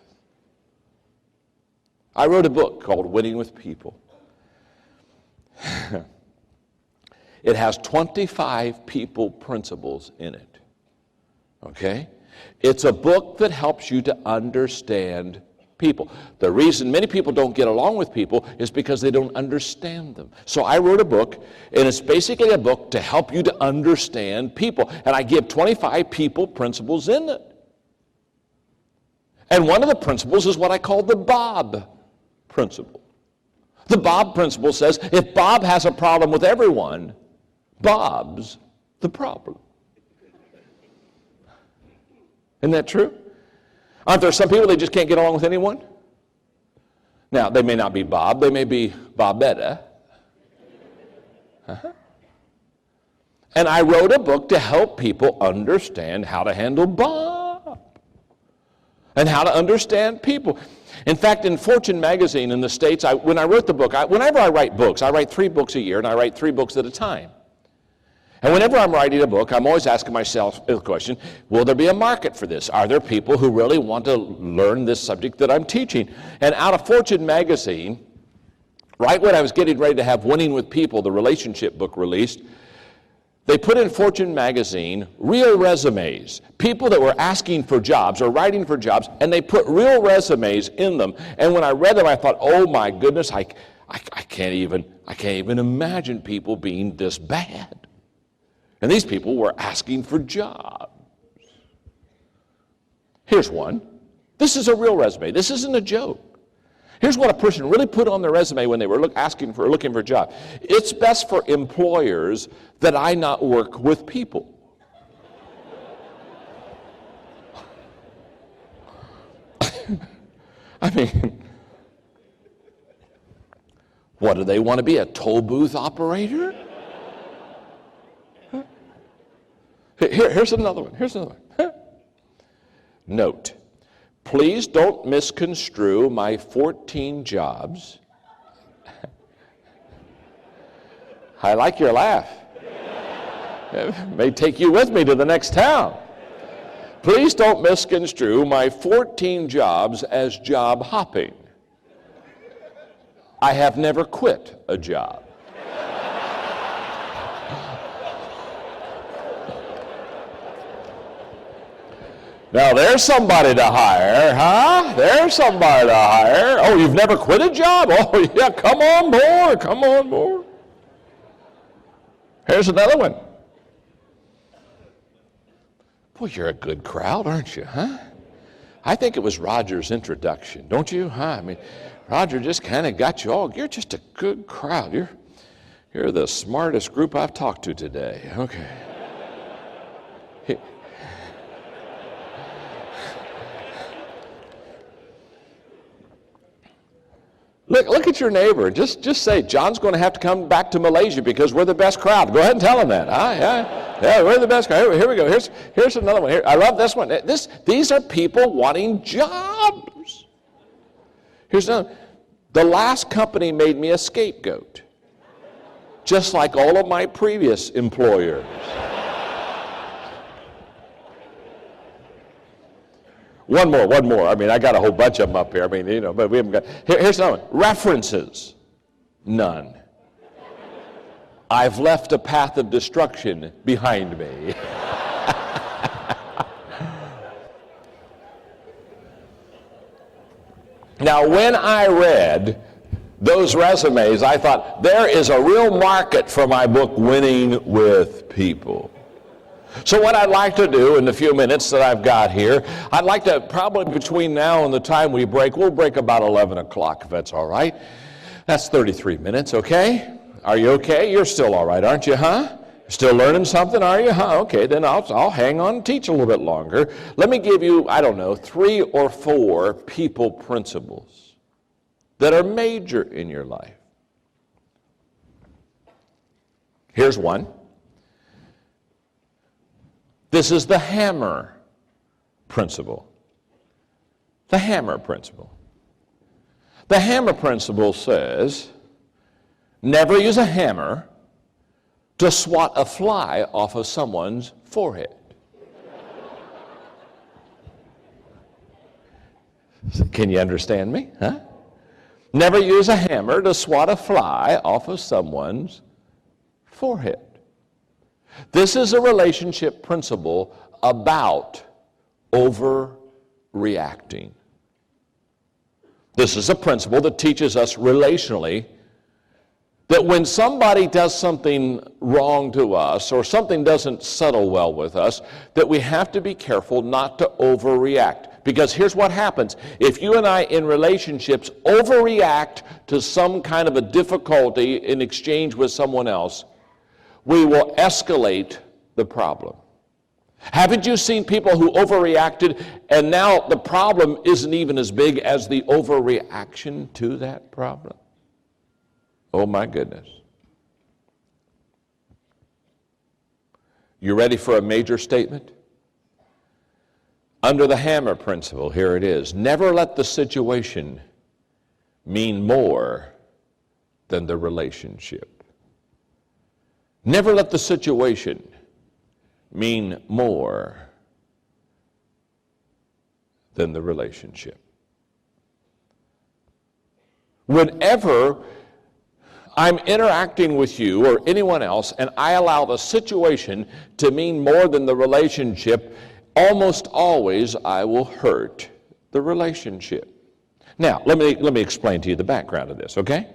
I wrote a book called Winning with People. It has 25 people principles in it. Okay? It's a book that helps you to understand people. The reason many people don't get along with people is because they don't understand them. So I wrote a book, and it's basically a book to help you to understand people. And I give 25 people principles in it. And one of the principles is what I call the Bob principle. The Bob principle says if Bob has a problem with everyone, Bob's the problem. Isn't that true? Aren't there some people that just can't get along with anyone? Now, they may not be Bob. They may be Bobetta. And I wrote a book to help people understand how to handle Bob and how to understand people. In fact, in Fortune magazine in the States, when I wrote the book, whenever I write books, I write 3 books a year, and I write 3 books at a time. And whenever I'm writing a book, I'm always asking myself the question, will there be a market for this? Are there people who really want to learn this subject that I'm teaching? And out of Fortune magazine, right when I was getting ready to have Winning with People, the relationship book, released, they put in Fortune magazine real resumes, people that were asking for jobs or writing for jobs, and they put real resumes in them. And when I read them, I thought, oh my goodness, I can't even imagine people being this bad. And these people were asking for jobs. Here's one. This is a real resume. This isn't a joke. Here's what a person really put on their resume when they were looking for a job. It's best for employers that I not work with people. I mean, what do they want to be, a toll booth operator? Here's another one. Note, please don't misconstrue my 14 jobs. I like your laugh. It may take you with me to the next town. Please don't misconstrue my 14 jobs as job hopping. I have never quit a job. Now, there's somebody to hire, huh? There's somebody to hire. Oh, you've never quit a job? Oh, yeah, come on board, come on board. Here's another one. Boy, you're a good crowd, aren't you, huh? I think it was Roger's introduction, don't you? Huh? I mean, Roger just kind of got you all. You're just a good crowd. You're the smartest group I've talked to today. Okay. Look at your neighbor. Just say, John's going to have to come back to Malaysia because we're the best crowd. Go ahead and tell him that. Yeah, we're the best crowd. Here we go. Here's another one. Here, I love this one. These are people wanting jobs. Here's another. The last company made me a scapegoat, just like all of my previous employers. One more. I mean, I got a whole bunch of them up here. I mean, you know, but we haven't got. Here's another one. References. None. I've left a path of destruction behind me. Now, when I read those resumes, I thought, there is a real market for my book, Winning with People. So what I'd like to do in the few minutes that I've got here, I'd like to probably between now and the time we break, we'll break about 11 o'clock if that's all right. That's 33 minutes, okay? Are you okay? You're still all right, aren't you, huh? Still learning something, are you? Huh? Okay, then I'll hang on and teach a little bit longer. Let me give you, 3 or 4 people principles that are major in your life. Here's one. This is the hammer principle. The hammer principle. The hammer principle says, never use a hammer to swat a fly off of someone's forehead. Can you understand me? Huh? Never use a hammer to swat a fly off of someone's forehead. This is a relationship principle about overreacting. This is a principle that teaches us relationally that when somebody does something wrong to us or something doesn't settle well with us, that we have to be careful not to overreact. Because here's what happens. If you and I in relationships overreact to some kind of a difficulty in exchange with someone else, we will escalate the problem. Haven't you seen people who overreacted and now the problem isn't even as big as the overreaction to that problem? Oh my goodness. You ready for a major statement? Under the hammer principle, here it is. Never let the situation mean more than the relationship. Never let the situation mean more than the relationship. Whenever I'm interacting with you or anyone else and I allow the situation to mean more than the relationship, almost always I will hurt the relationship. Now, let me explain to you the background of this, okay?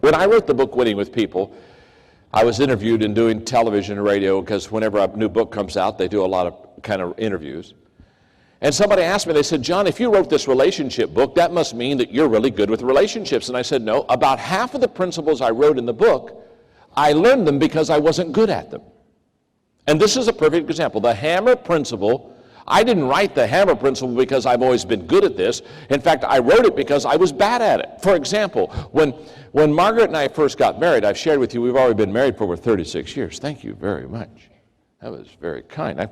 When I wrote the book Winning with People, I was interviewed in doing television and radio because whenever a new book comes out, they do a lot of kind of interviews. And somebody asked me, they said, John, if you wrote this relationship book, that must mean that you're really good with relationships. And I said, no, about half of the principles I wrote in the book, I learned them because I wasn't good at them. And this is a perfect example. The hammer principle, I didn't write the hammer principle because I've always been good at this. In fact, I wrote it because I was bad at it. For example, when Margaret and I first got married, I've shared with you, we've already been married for over 36 years. Thank you very much. That was very kind.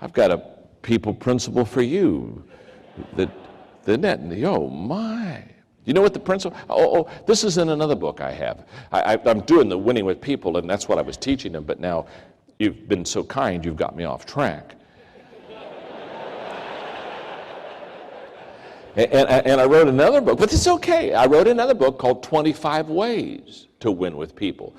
I've got a people principle for you. Oh my. You know what the principle, this is in another book I have. I'm doing the Winning with People, and that's what I was teaching them, but now you've been so kind, you've got me off track. And I wrote another book, but it's okay. I wrote another book called 25 Ways to Win with People.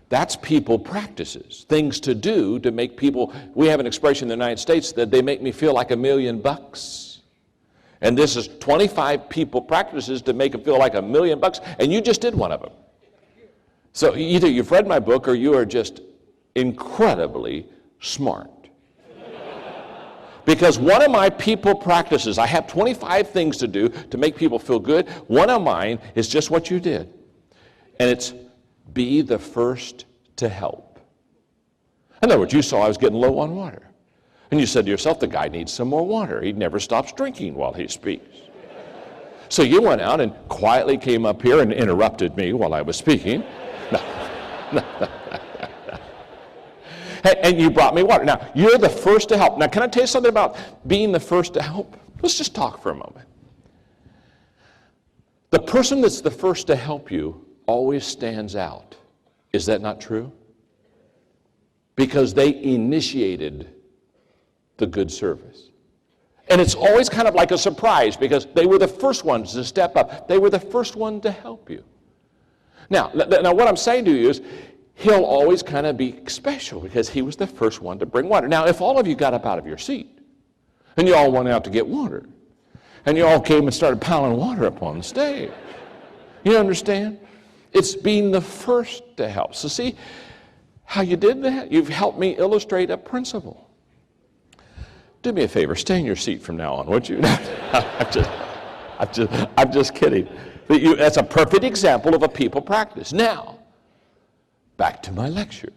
That's people practices, things to do to make people, we have an expression in the United States that they make me feel like $1 million. And this is 25 people practices to make them feel like $1 million, and you just did one of them. So either you've read my book or you are just incredibly smart. Because one of my people practices, I have 25 things to do to make people feel good. One of mine is just what you did. And it's be the first to help. In other words, you saw I was getting low on water. And you said to yourself, the guy needs some more water. He never stops drinking while he speaks. So you went out and quietly came up here and interrupted me while I was speaking. No. And you brought me water. Now, you're the first to help. Now, can I tell you something about being the first to help? Let's just talk for a moment. The person that's the first to help you always stands out. Is that not true? Because they initiated the good service. And it's always kind of like a surprise because they were the first ones to step up. They were the first one to help you. Now what I'm saying to you is, he'll always kind of be special because he was the first one to bring water. Now, if all of you got up out of your seat and you all went out to get water and you all came and started piling water up on the stage, you understand? It's being the first to help. So see, how you did that. You've helped me illustrate a principle. Do me a favor, stay in your seat from now on, would you? I'm just kidding. But that's a perfect example of a people practice. Now, back to my lecture.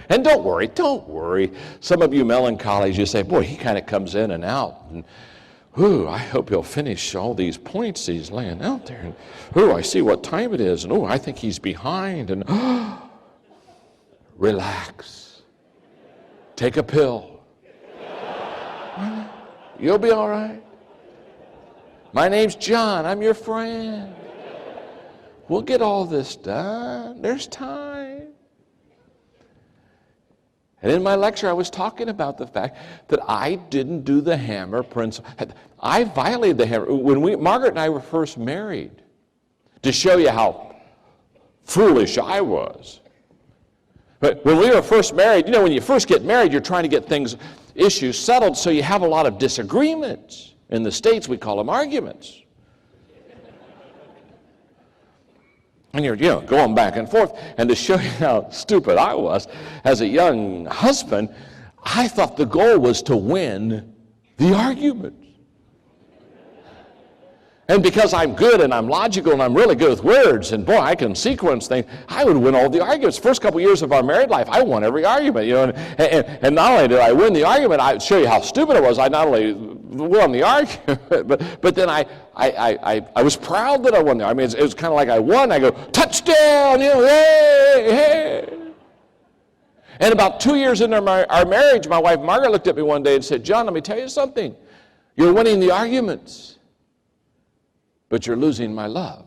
And don't worry. Some of you melancholies, you say, boy, he kind of comes in and out. And, I hope he'll finish all these points he's laying out there. And, I see what time it is. And, I think he's behind. And, relax. Take a pill. You'll be all right. My name's John. I'm your friend. We'll get all this done. There's time. And in my lecture, I was talking about the fact that I didn't do the hammer principle. I violated the hammer. When Margaret and I were first married, to show you how foolish I was. But when we were first married, when you first get married, you're trying to get issues settled, so you have a lot of disagreements. In the States, we call them arguments. And you're going back and forth. And to show you how stupid I was, as a young husband, I thought the goal was to win the argument. And because I'm good and I'm logical and I'm really good with words, and boy, I can sequence things, I would win all the arguments. First couple years of our married life, I won every argument. And not only did I win the argument, I'd show you how stupid I was. I not only won the argument, but then I was proud that I won the argument. It was kind of like I won. I go, touchdown, hey. And about 2 years into our marriage, my wife Margaret looked at me one day and said, John, let me tell you something. You're winning the arguments, but you're losing my love.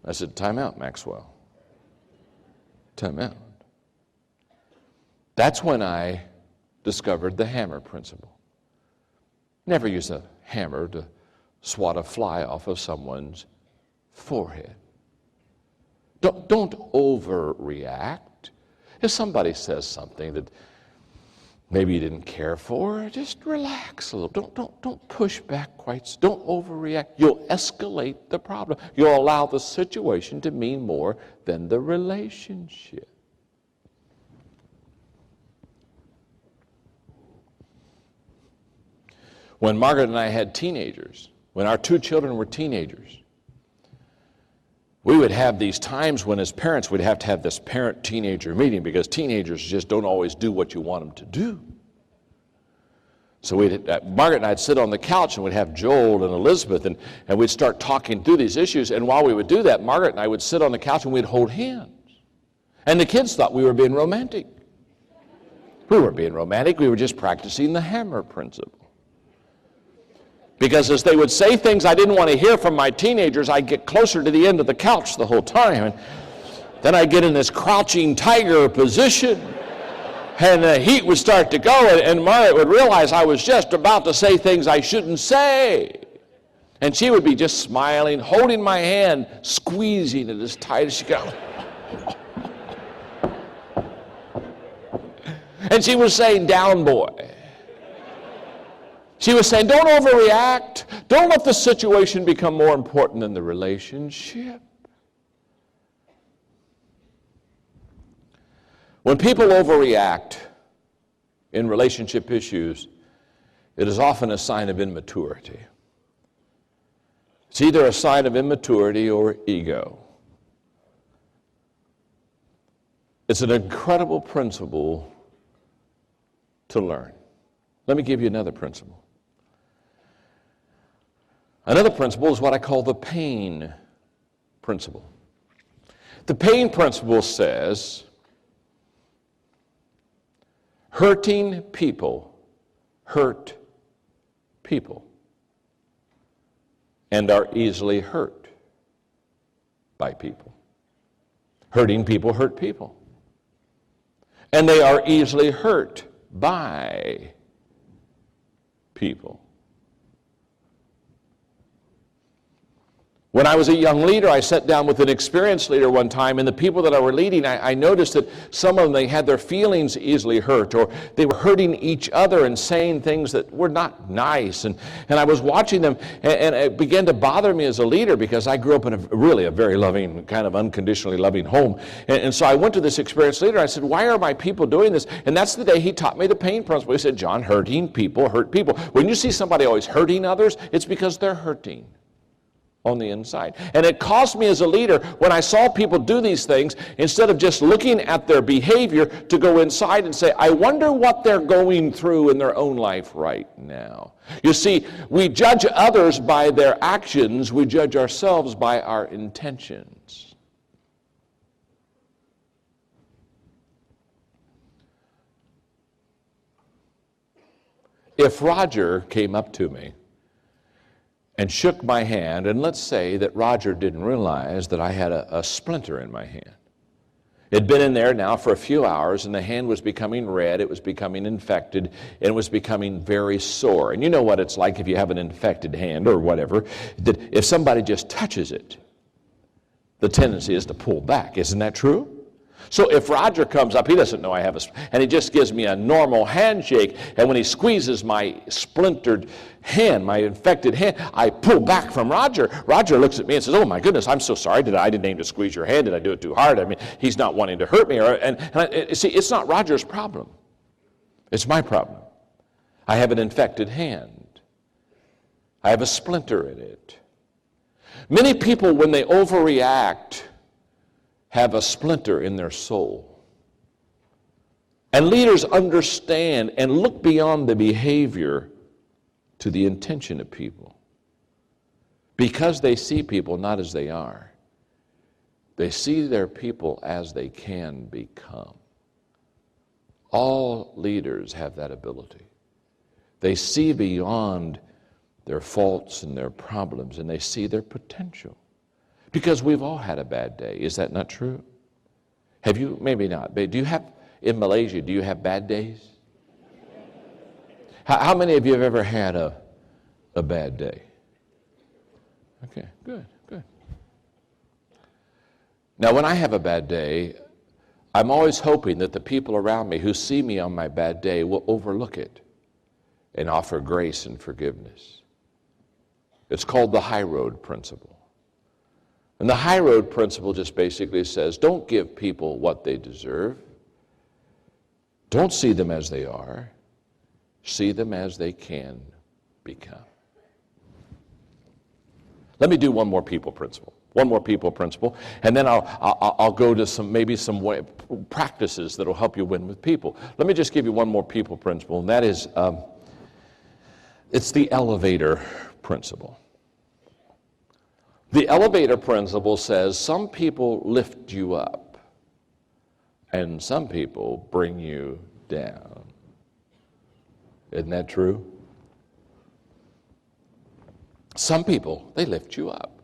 I said, time out, Maxwell. Time out. That's when I discovered the hammer principle. Never use a hammer to swat a fly off of someone's forehead. Don't overreact. If somebody says something that maybe you didn't care for, just relax a little. Don't push back quite. Don't overreact. You'll escalate the problem. You'll allow the situation to mean more than the relationship. When Margaret and I had teenagers, when our 2 children were teenagers, we would have these times when as parents we'd have to have this parent-teenager meeting because teenagers just don't always do what you want them to do. So Margaret and I'd sit on the couch and we'd have Joel and Elizabeth and we'd start talking through these issues. And while we would do that, Margaret and I would sit on the couch and we'd hold hands. And the kids thought we were being romantic. We weren't being romantic. We were just practicing the hammer principle. Because as they would say things I didn't want to hear from my teenagers, I'd get closer to the end of the couch the whole time. And then I'd get in this crouching tiger position. And the heat would start to go. And Margaret would realize I was just about to say things I shouldn't say. And she would be just smiling, holding my hand, squeezing it as tight as she could. And she was saying, down, boy. She was saying, don't overreact. Don't let the situation become more important than the relationship. When people overreact in relationship issues, it is often a sign of immaturity. It's either a sign of immaturity or ego. It's an incredible principle to learn. Let me give you another principle. Another principle is what I call the pain principle. The pain principle says, hurting people hurt people and are easily hurt by people. Hurting people hurt people. And they are easily hurt by people. When I was a young leader, I sat down with an experienced leader one time, and the people that I were leading, I noticed that some of them, they had their feelings easily hurt, or they were hurting each other and saying things that were not nice. And I was watching them, and it began to bother me as a leader because I grew up in a very loving, kind of unconditionally loving home. And so I went to this experienced leader, and I said, why are my people doing this? And that's the day he taught me the pain principle. He said, John, hurting people hurt people. When you see somebody always hurting others, it's because they're hurting on the inside. And it caused me as a leader, when I saw people do these things, instead of just looking at their behavior, to go inside and say, I wonder what they're going through in their own life right now. You see, we judge others by their actions, we judge ourselves by our intentions. If Roger came up to me and shook my hand, and let's say that Roger didn't realize that I had a splinter in my hand. It'd been in there now for a few hours, and the hand was becoming red, it was becoming infected, and it was becoming very sore. And you know what it's like if you have an infected hand or whatever, that if somebody just touches it, the tendency is to pull back. Isn't that true? So if Roger comes up, he doesn't know I have and he just gives me a normal handshake, and when he squeezes my splintered hand, my infected hand, I pull back from Roger. Roger looks at me and says, oh my goodness, I'm so sorry. I didn't aim to squeeze your hand. Did I do it too hard? I mean, he's not wanting to hurt me. See, it's not Roger's problem. It's my problem. I have an infected hand. I have a splinter in it. Many people, when they overreact, have a splinter in their soul. And leaders understand and look beyond the behavior to the intention of people. Because they see people not as they are. They see their people as they can become. All leaders have that ability. They see beyond their faults and their problems, and they see their potential. Because we've all had a bad day. Is that not true? Have you? Maybe not. But in Malaysia, do you have bad days? How many of you have ever had a bad day? Okay, good. Now, when I have a bad day, I'm always hoping that the people around me who see me on my bad day will overlook it and offer grace and forgiveness. It's called the high road principle. And the high road principle just basically says, don't give people what they deserve. Don't see them as they are. See them as they can become. Let me do one more people principle. One more people principle, and then I'll go to some practices that will help you win with people. Let me just give you one more people principle, and that is, it's the elevator principle. The elevator principle says some people lift you up and some people bring you down. Isn't that true? Some people, they lift you up.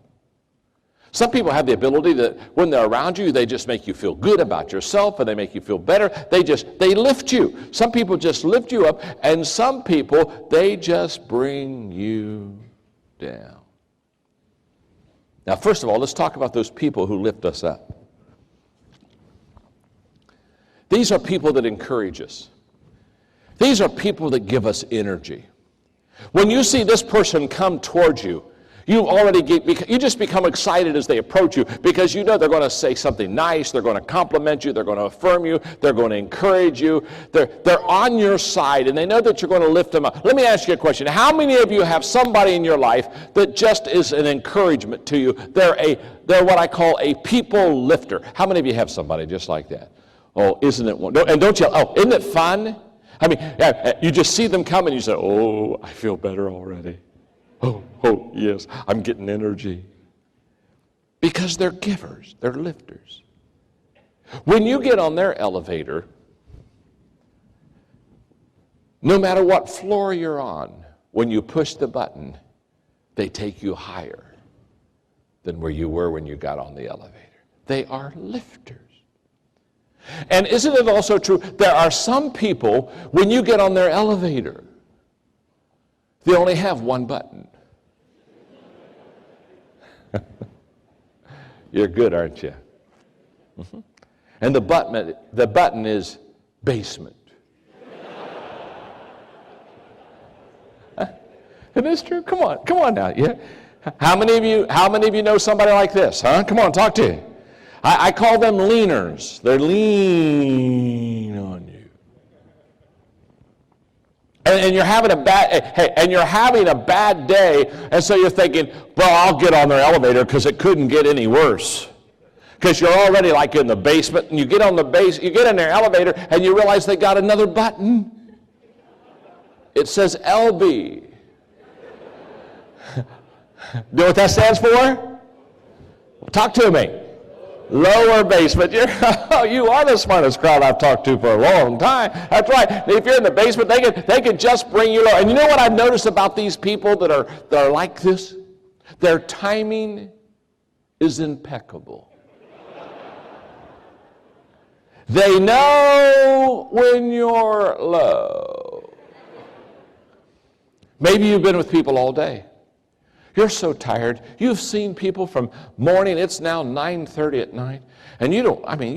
Some people have the ability that when they're around you, they just make you feel good about yourself and they make you feel better. They lift you. Some people just lift you up, and some people, they just bring you down. Now, first of all, let's talk about those people who lift us up. These are people that encourage us. These are people that give us energy. When you see this person come towards you, you just become excited as they approach you because you know they're going to say something nice, they're going to compliment you, they're going to affirm you, they're going to encourage you. They're on your side and they know that you're going to lift them up. Let me ask you a question. How many of you have somebody in your life that just is an encouragement to you? They're what I call a people lifter. How many of you have somebody just like that? Oh, isn't it one? And don't yell, oh, isn't it fun? I mean, you just see them come and you say, oh, I feel better already. Oh, yes, I'm getting energy. Because they're givers, they're lifters. When you get on their elevator, no matter what floor you're on, when you push the button, they take you higher than where you were when you got on the elevator. They are lifters. And isn't it also true, there are some people, when you get on their elevator, they only have one button. You're good, aren't you? Mm-hmm. And the button is basement. Isn't this true? Come on now. Yeah. How many of you know somebody like this? Huh? Come on, talk to you. I call them leaners. They're lean on you. And you're having a bad day, and so you're thinking, well, I'll get on their elevator because it couldn't get any worse. Because you're already like in the basement, and you get in their elevator, and you realize they got another button. It says LB. You know what that stands for? Talk to me. Lower basement. You are the smartest crowd I've talked to for a long time. That's right. If you're in the basement, they can just bring you low. And you know what I've noticed about these people that are like this? Their timing is impeccable. They know when you're low. Maybe you've been with people all day. You're so tired. You've seen people from morning. It's now 9:30 at night. And you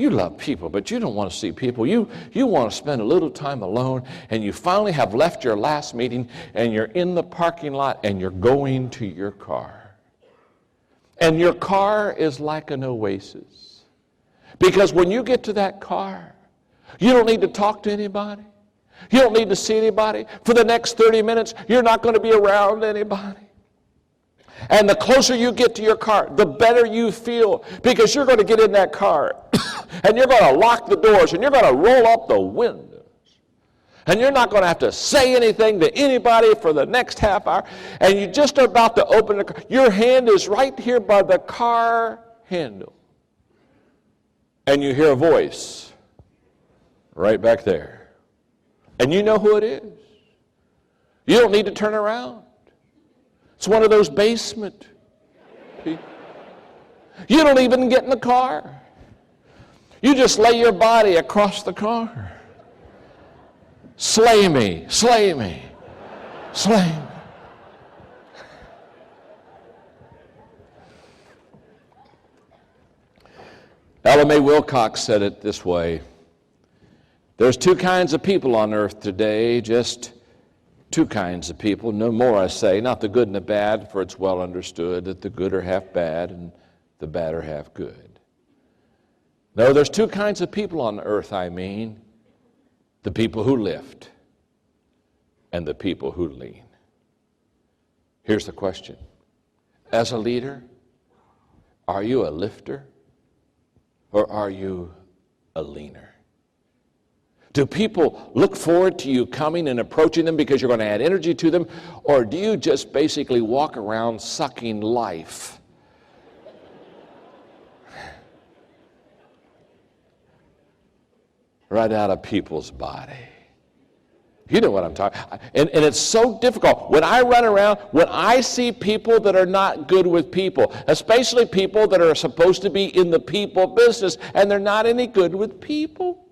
love people, but you don't want to see people. You want to spend a little time alone, and you finally have left your last meeting, and you're in the parking lot, and you're going to your car. And your car is like an oasis. Because when you get to that car, you don't need to talk to anybody. You don't need to see anybody. For the next 30 minutes, you're not going to be around anybody. And the closer you get to your car, the better you feel, because you're going to get in that car and you're going to lock the doors and you're going to roll up the windows. And you're not going to have to say anything to anybody for the next half hour. And you just are about to open the car. Your hand is right here by the car handle. And you hear a voice right back there. And you know who it is. You don't need to turn around. It's one of those basement people. You don't even get in the car. You just lay your body across the car. Slay me, slay me, slay me. Ella Mae Wilcox said it this way. There's two kinds of people on earth today, just two kinds of people, no more I say, not the good and the bad, for it's well understood that the good are half bad and the bad are half good. No, there's two kinds of people on earth, I mean, the people who lift and the people who lean. Here's the question. As a leader, are you a lifter or are you a leaner? Do people look forward to you coming and approaching them because you're going to add energy to them? Or do you just basically walk around sucking life? Right out of people's body. You know what I'm talking about. And it's so difficult. When I run around, when I see people that are not good with people, especially people that are supposed to be in the people business, and they're not any good with people,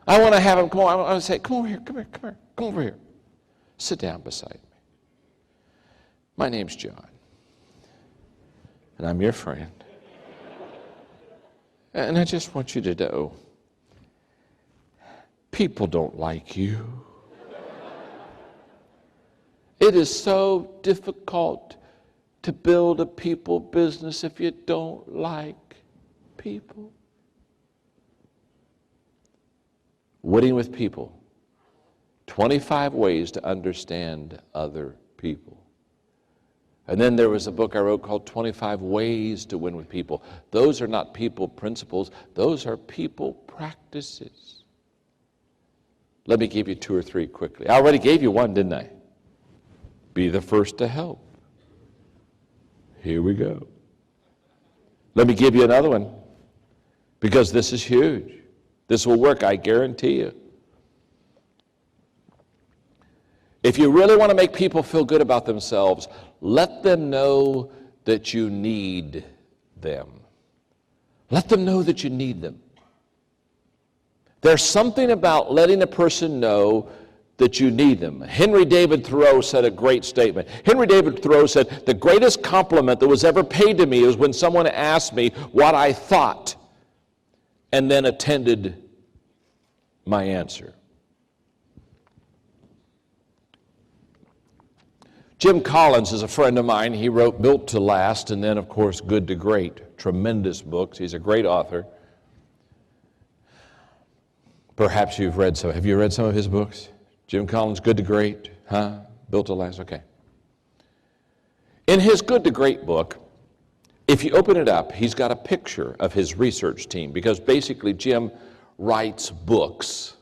I want to have them come on. I want to say, come over here, come over here. Sit down beside me. My name's John, and I'm your friend. And I just want you to know, people don't like you. It is so difficult to build a people business if you don't like people. Winning with people. 25 ways to understand other people. And then there was a book I wrote called 25 Ways to Win with People. Those are not people principles. Those are people practices. Let me give you two or three quickly. I already gave you one, didn't I? Be the first to help. Here we go. Let me give you another one, because this is huge. This will work, I guarantee you. If you really want to make people feel good about themselves, let them know that you need them. Let them know that you need them. There's something about letting a person know that you need them. Henry David Thoreau said a great statement. Henry David Thoreau said, the greatest compliment that was ever paid to me is when someone asked me what I thought and then attended my answer. Jim Collins is a friend of mine. He wrote Built to Last and then, of course, Good to Great. Tremendous books. He's a great author. Perhaps you've read some. Have you read some of his books? Jim Collins, Good to Great, huh? Built to Last, okay. In his Good to Great book, if you open it up, he's got a picture of his research team, because basically Jim writes books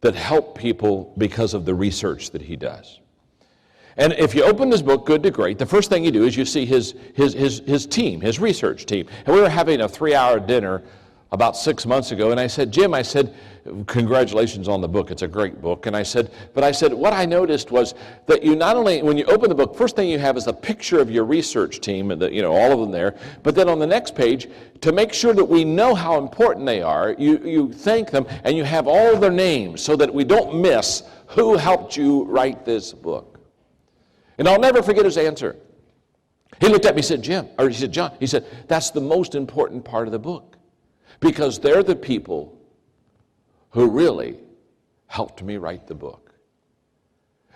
that help people because of the research that he does. And if you open this book, Good to Great, the first thing you do is you see his team, his research team. And we were having a 3-hour dinner about 6 months ago, and I said, Jim, I said, congratulations on the book. It's a great book. And I said, what I noticed was that you not only, when you open the book, first thing you have is a picture of your research team, and all of them there. But then on the next page, to make sure that we know how important they are, you thank them, and you have all of their names so that we don't miss who helped you write this book. And I'll never forget his answer. He looked at me and said, John, he said, that's the most important part of the book, because they're the people who really helped me write the book.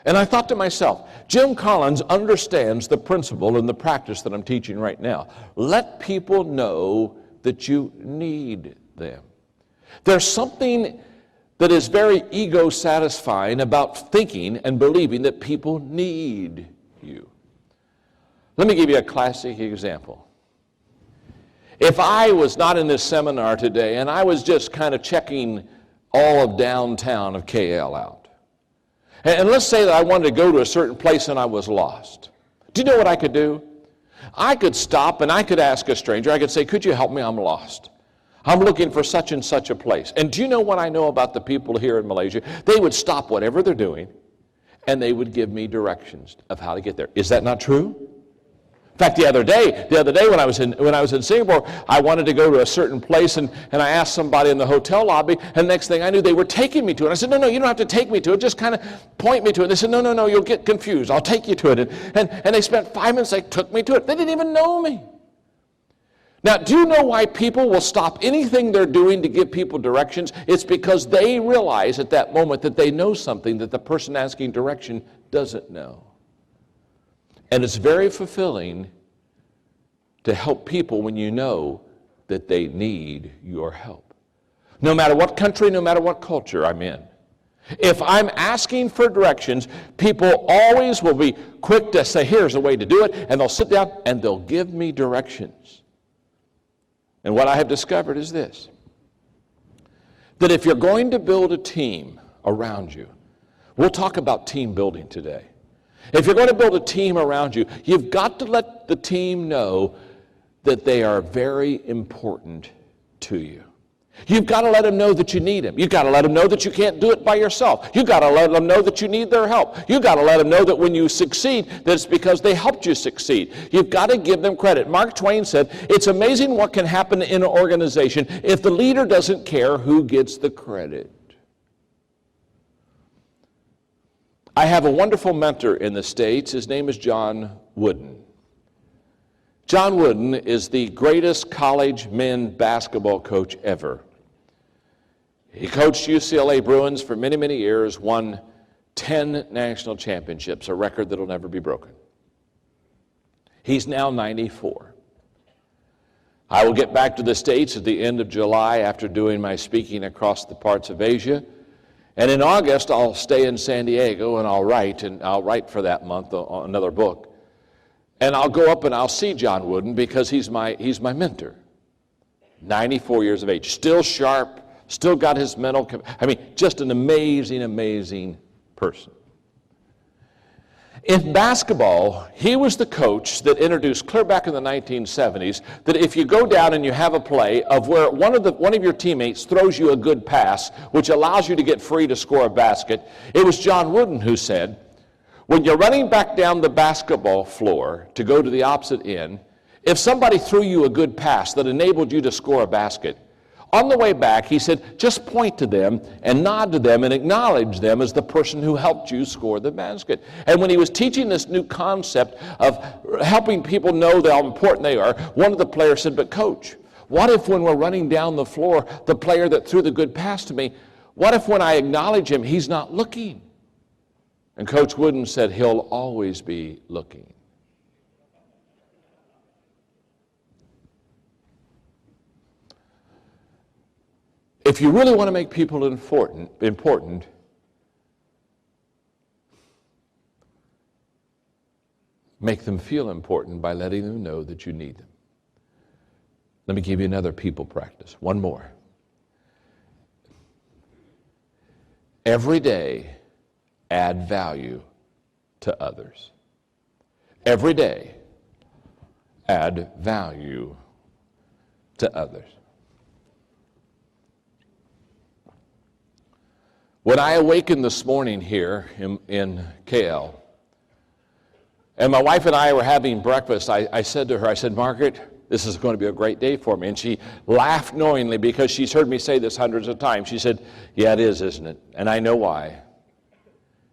And I thought to myself, Jim Collins understands the principle and the practice that I'm teaching right now. Let people know that you need them. There's something that is very ego-satisfying about thinking and believing that people need you. Let me give you a classic example. If I was not in this seminar today and I was just kind of checking all of downtown of KL out, and let's say that I wanted to go to a certain place and I was lost, do you know what I could do? I could stop and I could ask a stranger. I could say, could you help me? I'm lost. I'm looking for such and such a place. And do you know what I know about the people here in Malaysia? They would stop whatever they're doing, and they would give me directions of how to get there. Is that not true? In fact, the other day when I was in Singapore, I wanted to go to a certain place, and I asked somebody in the hotel lobby, and next thing I knew, they were taking me to it. I said, no, you don't have to take me to it. Just kind of point me to it. They said, no, you'll get confused. I'll take you to it. And they spent 5 minutes. They took me to it. They didn't even know me. Now, do you know why people will stop anything they're doing to give people directions? It's because they realize at that moment that they know something that the person asking direction doesn't know. And it's very fulfilling to help people when you know that they need your help. No matter what country, no matter what culture I'm in. If I'm asking for directions, people always will be quick to say, here's the way to do it, and they'll sit down and they'll give me directions. And what I have discovered is this, that if you're going to build a team around you, we'll talk about team building today. If you're going to build a team around you, you've got to let the team know that they are very important to you. You've got to let them know that you need them. You've got to let them know that you can't do it by yourself. You've got to let them know that you need their help. You've got to let them know that when you succeed, that it's because they helped you succeed. You've got to give them credit. Mark Twain said, it's amazing what can happen in an organization if the leader doesn't care who gets the credit. I have a wonderful mentor in the States. His name is John Wooden. John Wooden is the greatest college men basketball coach ever. He coached UCLA Bruins for many, many years, won 10 national championships, a record that will never be broken. He's now 94. I will get back to the States at the end of July after doing my speaking across the parts of Asia. And in August, I'll stay in San Diego and I'll write for that month another book. And I'll go up and I'll see John Wooden because he's my mentor. 94 years of age, still sharp, still got his mental, just an amazing, amazing person. In basketball, he was the coach that introduced clear back in the 1970s that if you go down and you have a play of where one of your teammates throws you a good pass, which allows you to get free to score a basket, it was John Wooden who said, when you're running back down the basketball floor to go to the opposite end, if somebody threw you a good pass that enabled you to score a basket, On the way back, he said, just point to them and nod to them and acknowledge them as the person who helped you score the basket. And when he was teaching this new concept of helping people know how important they are, one of the players said, but coach, what if when we're running down the floor, the player that threw the good pass to me, what if when I acknowledge him, he's not looking? And Coach Wooden said, he'll always be looking. If you really want to make people important, make them feel important by letting them know that you need them. Let me give you another people practice. One more. Every day, add value to others. Every day, add value to others. When I awakened this morning here in KL, and my wife and I were having breakfast, I said to her, I said, Margaret, this is going to be a great day for me. And she laughed knowingly because she's heard me say this hundreds of times. She said, yeah, it is, isn't it? And I know why.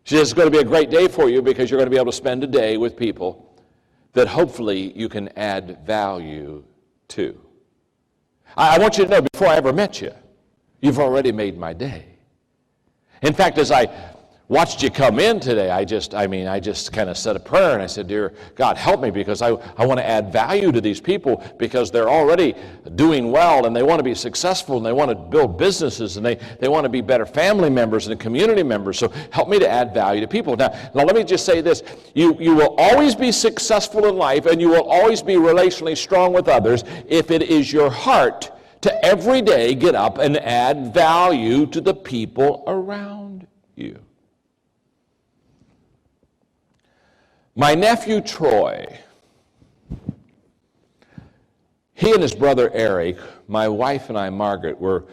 She said, it's going to be a great day for you because you're going to be able to spend a day with people that hopefully you can add value to. I want you to know, before I ever met you, you've already made my day. In fact, as I watched you come in today, I just kind of said a prayer and I said, dear God, help me because I want to add value to these people because they're already doing well and they want to be successful and they want to build businesses and they want to be better family members and community members. So help me to add value to people. Now let me just say this. You will always be successful in life and you will always be relationally strong with others if it is your heart to every day get up and add value to the people around you. My nephew Troy, he and his brother Eric, my wife and I, Margaret, were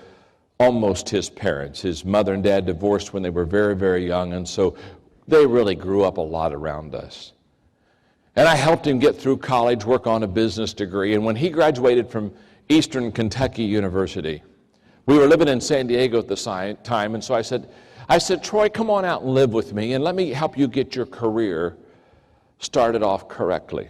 almost his parents. His mother and dad divorced when they were very, very young, and so they really grew up a lot around us. And I helped him get through college, work on a business degree, and when he graduated from Eastern Kentucky University, we were living in San Diego at the time, and so I said, Troy, come on out and live with me, and let me help you get your career started off correctly.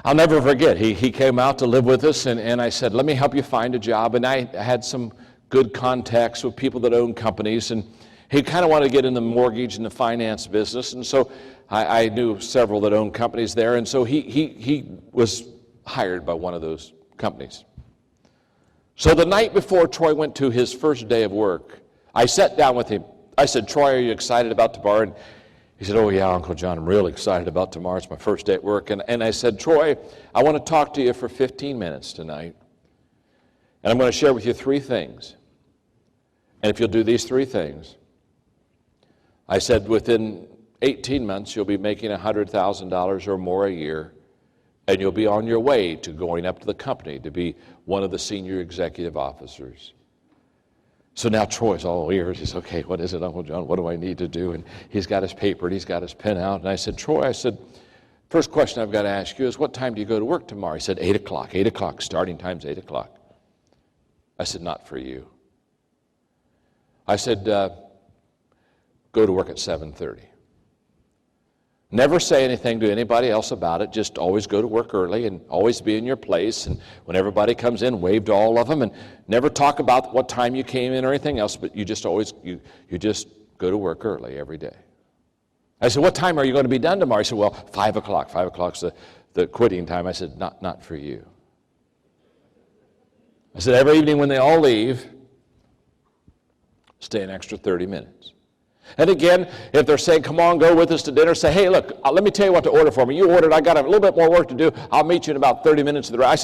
I'll never forget, he came out to live with us, and I said, let me help you find a job, and I had some good contacts with people that own companies, and he kind of wanted to get in the mortgage and the finance business, and so I knew several that owned companies there, and so he was hired by one of those companies. So the night before Troy went to his first day of work, I sat down with him. I said, Troy, are you excited about tomorrow? And he said, oh yeah, Uncle John, I'm really excited about tomorrow. It's my first day at work. And I said, Troy, I want to talk to you for 15 minutes tonight. And I'm going to share with you 3 things. And if you'll do these 3 things, I said, within 18 months, you'll be making $100,000 or more a year. And you'll be on your way to going up to the company to be one of the senior executive officers. So now Troy's all ears. He's, okay, what is it, Uncle John? What do I need to do? And he's got his paper and he's got his pen out. And I said, Troy, first question I've got to ask you is, what time do you go to work tomorrow? He said, 8 o'clock. 8 o'clock, starting time's 8 o'clock. I said, not for you. I said, go to work at 7:30. Never say anything to anybody else about it. Just always go to work early and always be in your place. And when everybody comes in, wave to all of them. And never talk about what time you came in or anything else, but you just always, you just go to work early every day. I said, what time are you going to be done tomorrow? He said, well, 5 o'clock. 5 o'clock's the quitting time. I said, not for you. I said, every evening when they all leave, stay an extra 30 minutes. And again, if they're saying, come on, go with us to dinner, say, hey, look, let me tell you what to order for me. You ordered, I got a little bit more work to do. I'll meet you in about 30 minutes. I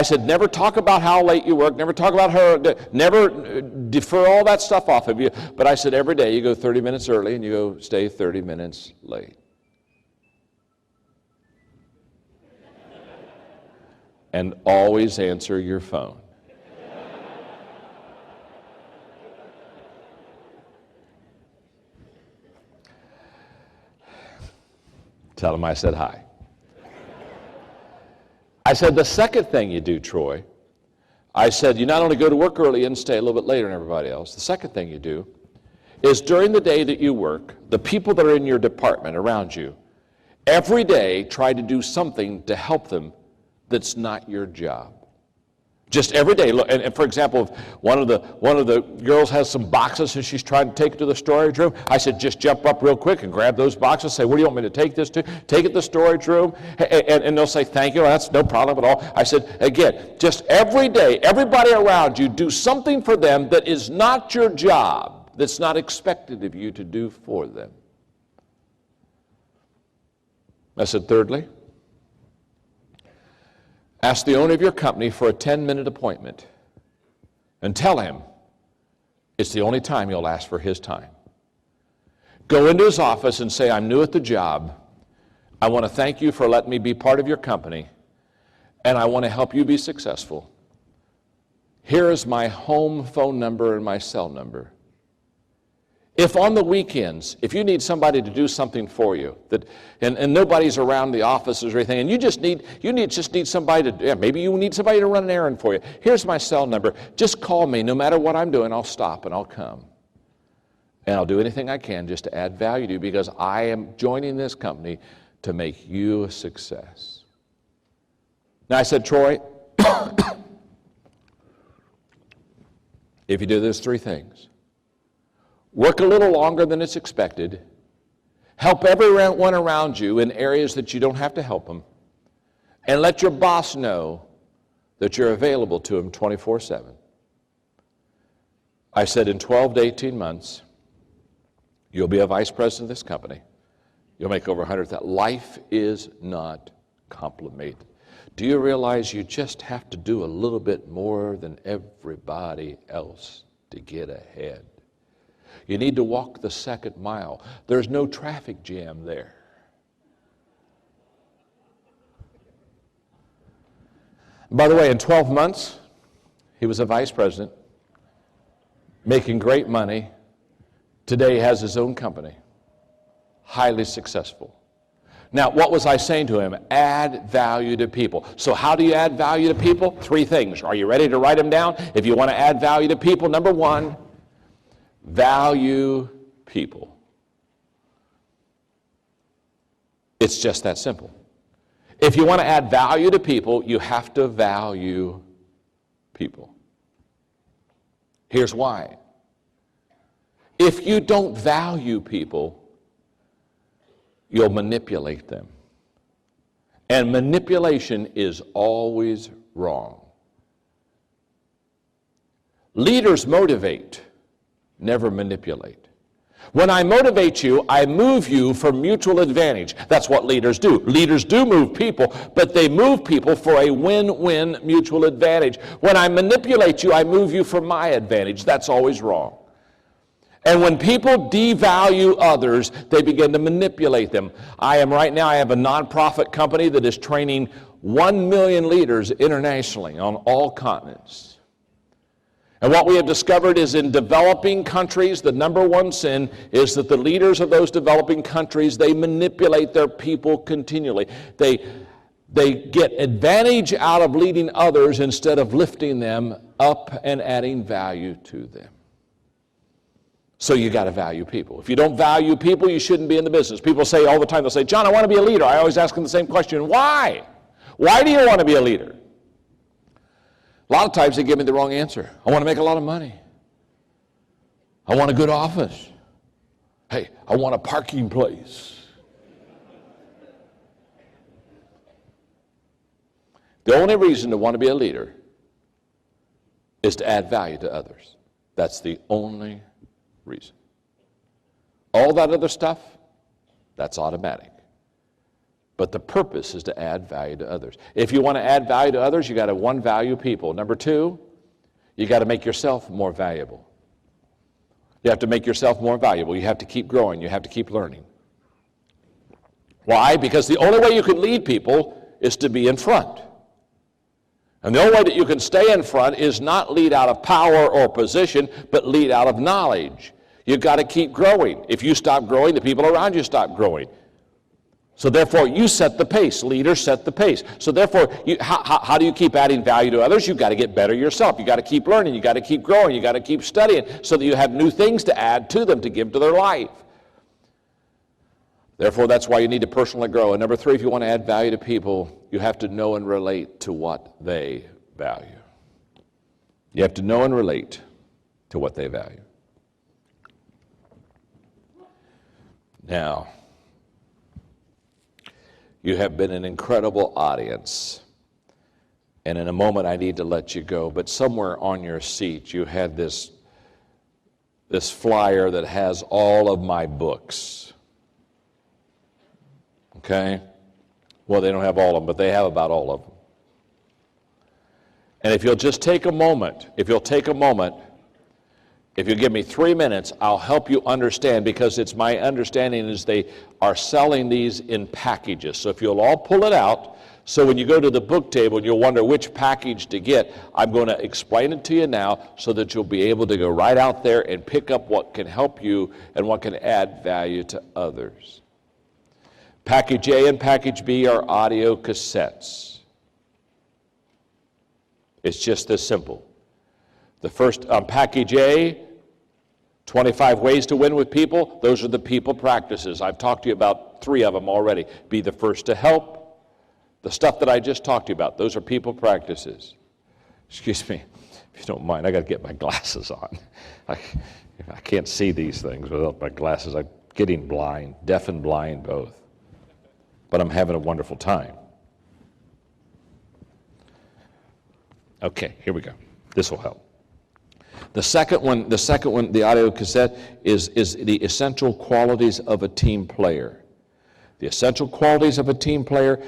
said, never talk about how late you work. Never talk about her. Never defer all that stuff off of you. But I said, every day you go 30 minutes early and you go stay 30 minutes late. And always answer your phone. Tell him I said hi. I said, the second thing you do, Troy, I said, you not only go to work early and stay a little bit later than everybody else, the second thing you do is during the day that you work, the people that are in your department around you, every day try to do something to help them that's not your job. Just every day. Look, and for example, if one of the girls has some boxes and she's trying to take it to the storage room, I said, just jump up real quick and grab those boxes. Say, where do you want me to take this to? Take it to the storage room. And they'll say, thank you. That's no problem at all. I said, again, just every day, everybody around you, do something for them that is not your job, that's not expected of you to do for them. I said, thirdly, ask the owner of your company for a 10-minute appointment and tell him it's the only time you'll ask for his time. Go into his office and say, I'm new at the job. I want to thank you for letting me be part of your company, and I want to help you be successful. Here is my home phone number and my cell number. If on the weekends, if you need somebody to do something for you, and nobody's around the offices or anything, and you just need somebody to, maybe you need somebody to run an errand for you. Here's my cell number. Just call me. No matter what I'm doing, I'll stop and I'll come. And I'll do anything I can just to add value to you, because I am joining this company to make you a success. Now I said, Troy, if you do those three things, work a little longer than it's expected, help everyone around you in areas that you don't have to help them, and let your boss know that you're available to him 24/7. I said in 12 to 18 months, you'll be a vice president of this company. You'll make over 100,000. Life is not complicated. Do you realize you just have to do a little bit more than everybody else to get ahead? You need to walk the second mile. There's no traffic jam there. By the way, in 12 months, he was a vice president, making great money. Today he has his own company, highly successful. Now, what was I saying to him? Add value to people. So how do you add value to people? Three things. Are you ready to write them down? If you want to add value to people, number one, value people. It's just that simple. If you want to add value to people, you have to value people. Here's why. If you don't value people, you'll manipulate them. And manipulation is always wrong. Leaders motivate, never manipulate. When I motivate you, I move you for mutual advantage. That's what leaders do. Leaders do move people, but they move people for a win-win mutual advantage. When I manipulate you, I move you for my advantage. That's always wrong. And when people devalue others, they begin to manipulate them. I have a nonprofit company that is training 1 million leaders internationally on all continents. And what we have discovered is in developing countries, the number one sin is that the leaders of those developing countries, they manipulate their people continually. They get advantage out of leading others instead of lifting them up and adding value to them. So you got to value people. If you don't value people, you shouldn't be in the business. People say all the time, they'll say, John, I want to be a leader. I always ask them the same question. Why? Why do you want to be a leader? A lot of times they give me the wrong answer. I want to make a lot of money. I want a good office. Hey, I want a parking place. The only reason to want to be a leader is to add value to others. That's the only reason. All that other stuff, that's automatic. But the purpose is to add value to others. If you want to add value to others, you got to, one, value people. Number two, you got to make yourself more valuable. You have to make yourself more valuable. You have to keep growing. You have to keep learning. Why? Because the only way you can lead people is to be in front. And the only way that you can stay in front is not lead out of power or position, but lead out of knowledge. You've got to keep growing. If you stop growing, the people around you stop growing. So therefore, you set the pace. Leaders set the pace. So therefore, how do you keep adding value to others? You've got to get better yourself. You've got to keep learning. You've got to keep growing. You've got to keep studying so that you have new things to add to them, to give to their life. Therefore, that's why you need to personally grow. And number 3, if you want to add value to people, you have to know and relate to what they value. You have to know and relate to what they value. Now, you have been an incredible audience, and in a moment I need to let you go, but somewhere on your seat you had this flyer that has all of my books. Okay? Well, they don't have all of them, but they have about all of them. And if you'll just take a moment, if you'll give me 3 minutes, I'll help you understand, because it's my understanding is they are selling these in packages. So if you'll all pull it out, so when you go to the book table and you'll wonder which package to get, I'm going to explain it to you now so that you'll be able to go right out there and pick up what can help you and what can add value to others. Package A and Package B are audio cassettes. It's just this simple. The first, Package A, 25 ways to win with people. Those are the people practices. I've talked to you about 3 of them already. Be the first to help. The stuff that I just talked to you about, those are people practices. Excuse me, if you don't mind, I got to get my glasses on. I can't see these things without my glasses. I'm getting blind, deaf and blind both. But I'm having a wonderful time. Okay, here we go. This will help. The second one, the audio cassette, is the essential qualities of a team player. The essential qualities of a team player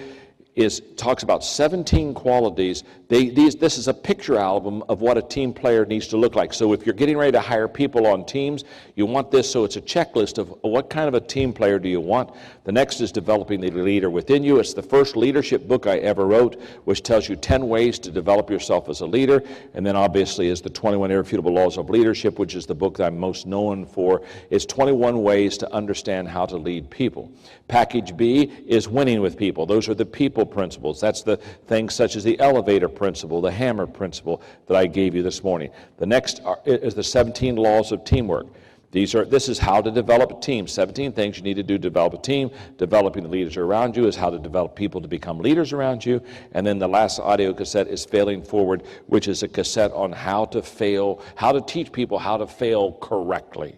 talks about 17 qualities. This is a picture album of what a team player needs to look like. So if you're getting ready to hire people on teams, you want this, so it's a checklist of what kind of a team player do you want. The next is developing the leader within you. It's the first leadership book I ever wrote, which tells you 10 ways to develop yourself as a leader. And then obviously is the 21 Irrefutable Laws of Leadership, which is the book that I'm most known for. It's 21 ways to understand how to lead people. Package B is winning with people. Those are the people principles. That's the things such as the elevator principle, the hammer principle that I gave you this morning. The next is the 17 laws of teamwork. This is how to develop a team. 17 things you need to do to develop a team. Developing the leaders around you is how to develop people to become leaders around you. And then the last audio cassette is Failing Forward, which is a cassette on how to fail, how to teach people how to fail correctly.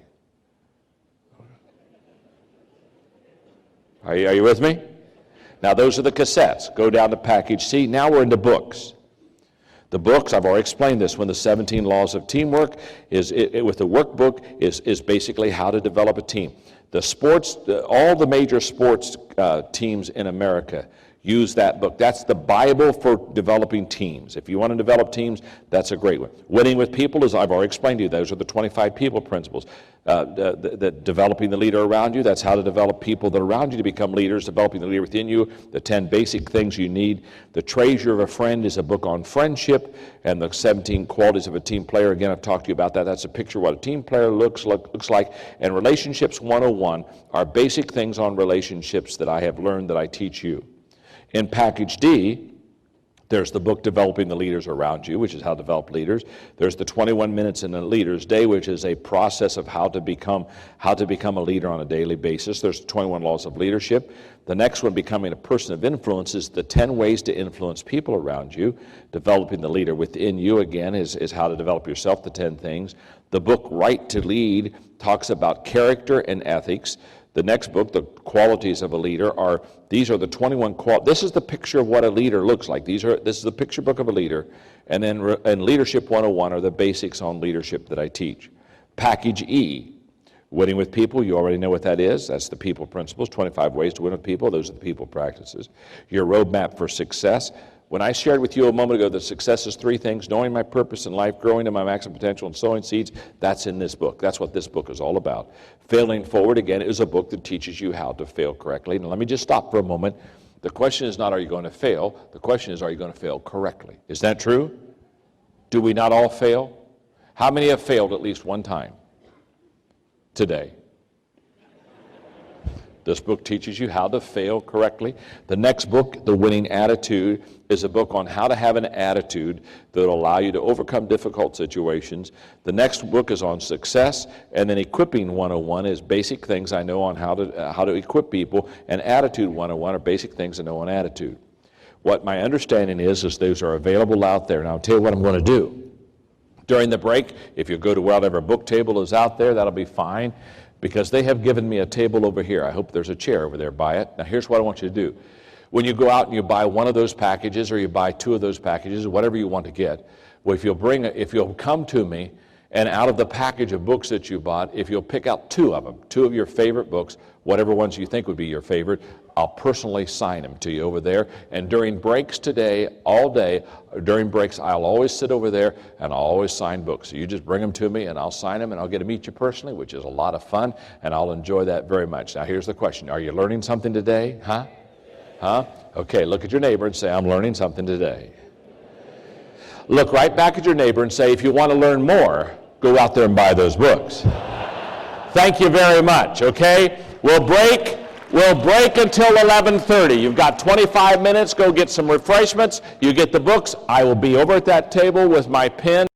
Are you with me? Now those are the cassettes. Go down to Package C. Now we're into books. The books, I've already explained this, when the 17 laws of teamwork with the workbook is basically how to develop a team. The sports, all the major sports teams in America use that book. That's the Bible for developing teams. If you want to develop teams, that's a great one. Winning with people, as I've already explained to you, those are the 25 people principles. Developing the leader around you, that's how to develop people that are around you to become leaders. Developing the leader within you, the 10 basic things you need. The Treasure of a Friend is a book on friendship, and the 17 qualities of a team player. Again, I've talked to you about that. That's a picture of what a team player looks like. And Relationships 101 are basic things on relationships that I have learned that I teach you. In Package D, there's the book Developing the Leaders Around You, which is how to develop leaders. There's the 21 Minutes in a Leader's Day, which is a process of how to become a leader on a daily basis. There's 21 Laws of Leadership. The next one, Becoming a Person of Influence, is the 10 ways to influence people around you. Developing the leader within you, again, is how to develop yourself, the 10 things. The book Right to Lead talks about character and ethics. The next book, The Qualities of a Leader, these are the 21 qualities. This is the picture of what a leader looks like. This is the picture book of a leader. And then Leadership 101 are the basics on leadership that I teach. Package E, Winning with People, you already know what that is. That's the people principles, 25 ways to win with people. Those are the people practices. Your roadmap for success. When I shared with you a moment ago that success is 3 things: knowing my purpose in life, growing to my maximum potential, and sowing seeds, that's in this book. That's what this book is all about. Failing Forward, again, is a book that teaches you how to fail correctly. Now let me just stop for a moment. The question is not, are you going to fail? The question is, are you going to fail correctly? Is that true? Do we not all fail? How many have failed at least one time today? This book teaches you how to fail correctly. The next book, The Winning Attitude, is a book on how to have an attitude that will allow you to overcome difficult situations. The next book is on success, and then Equipping 101 is basic things I know on how to equip people, and Attitude 101 are basic things I know on attitude. What my understanding is those are available out there. Now I'll tell you what I'm going to do. During the break, if you go to whatever book table is out there, that'll be fine, because they have given me a table over here. I hope there's a chair over there by it. Now here's what I want you to do. When you go out and you buy one of those packages, or you buy two of those packages, whatever you want to get, well, if you'll come to me, and out of the package of books that you bought, if you'll pick out two of your favorite books, whatever ones you think would be your favorite, I'll personally sign them to you over there. And during breaks today, all day, during breaks, I'll always sit over there and I'll always sign books. So you just bring them to me and I'll sign them, and I'll get to meet you personally, which is a lot of fun, and I'll enjoy that very much. Now here's the question. Are you learning something today? Huh? Okay, look at your neighbor and say, I'm learning something today. Look right back at your neighbor and say, if you want to learn more, go out there and buy those books. Thank you very much, okay? We'll break until 11:30. You've got 25 minutes. Go get some refreshments. You get the books. I will be over at that table with my pen.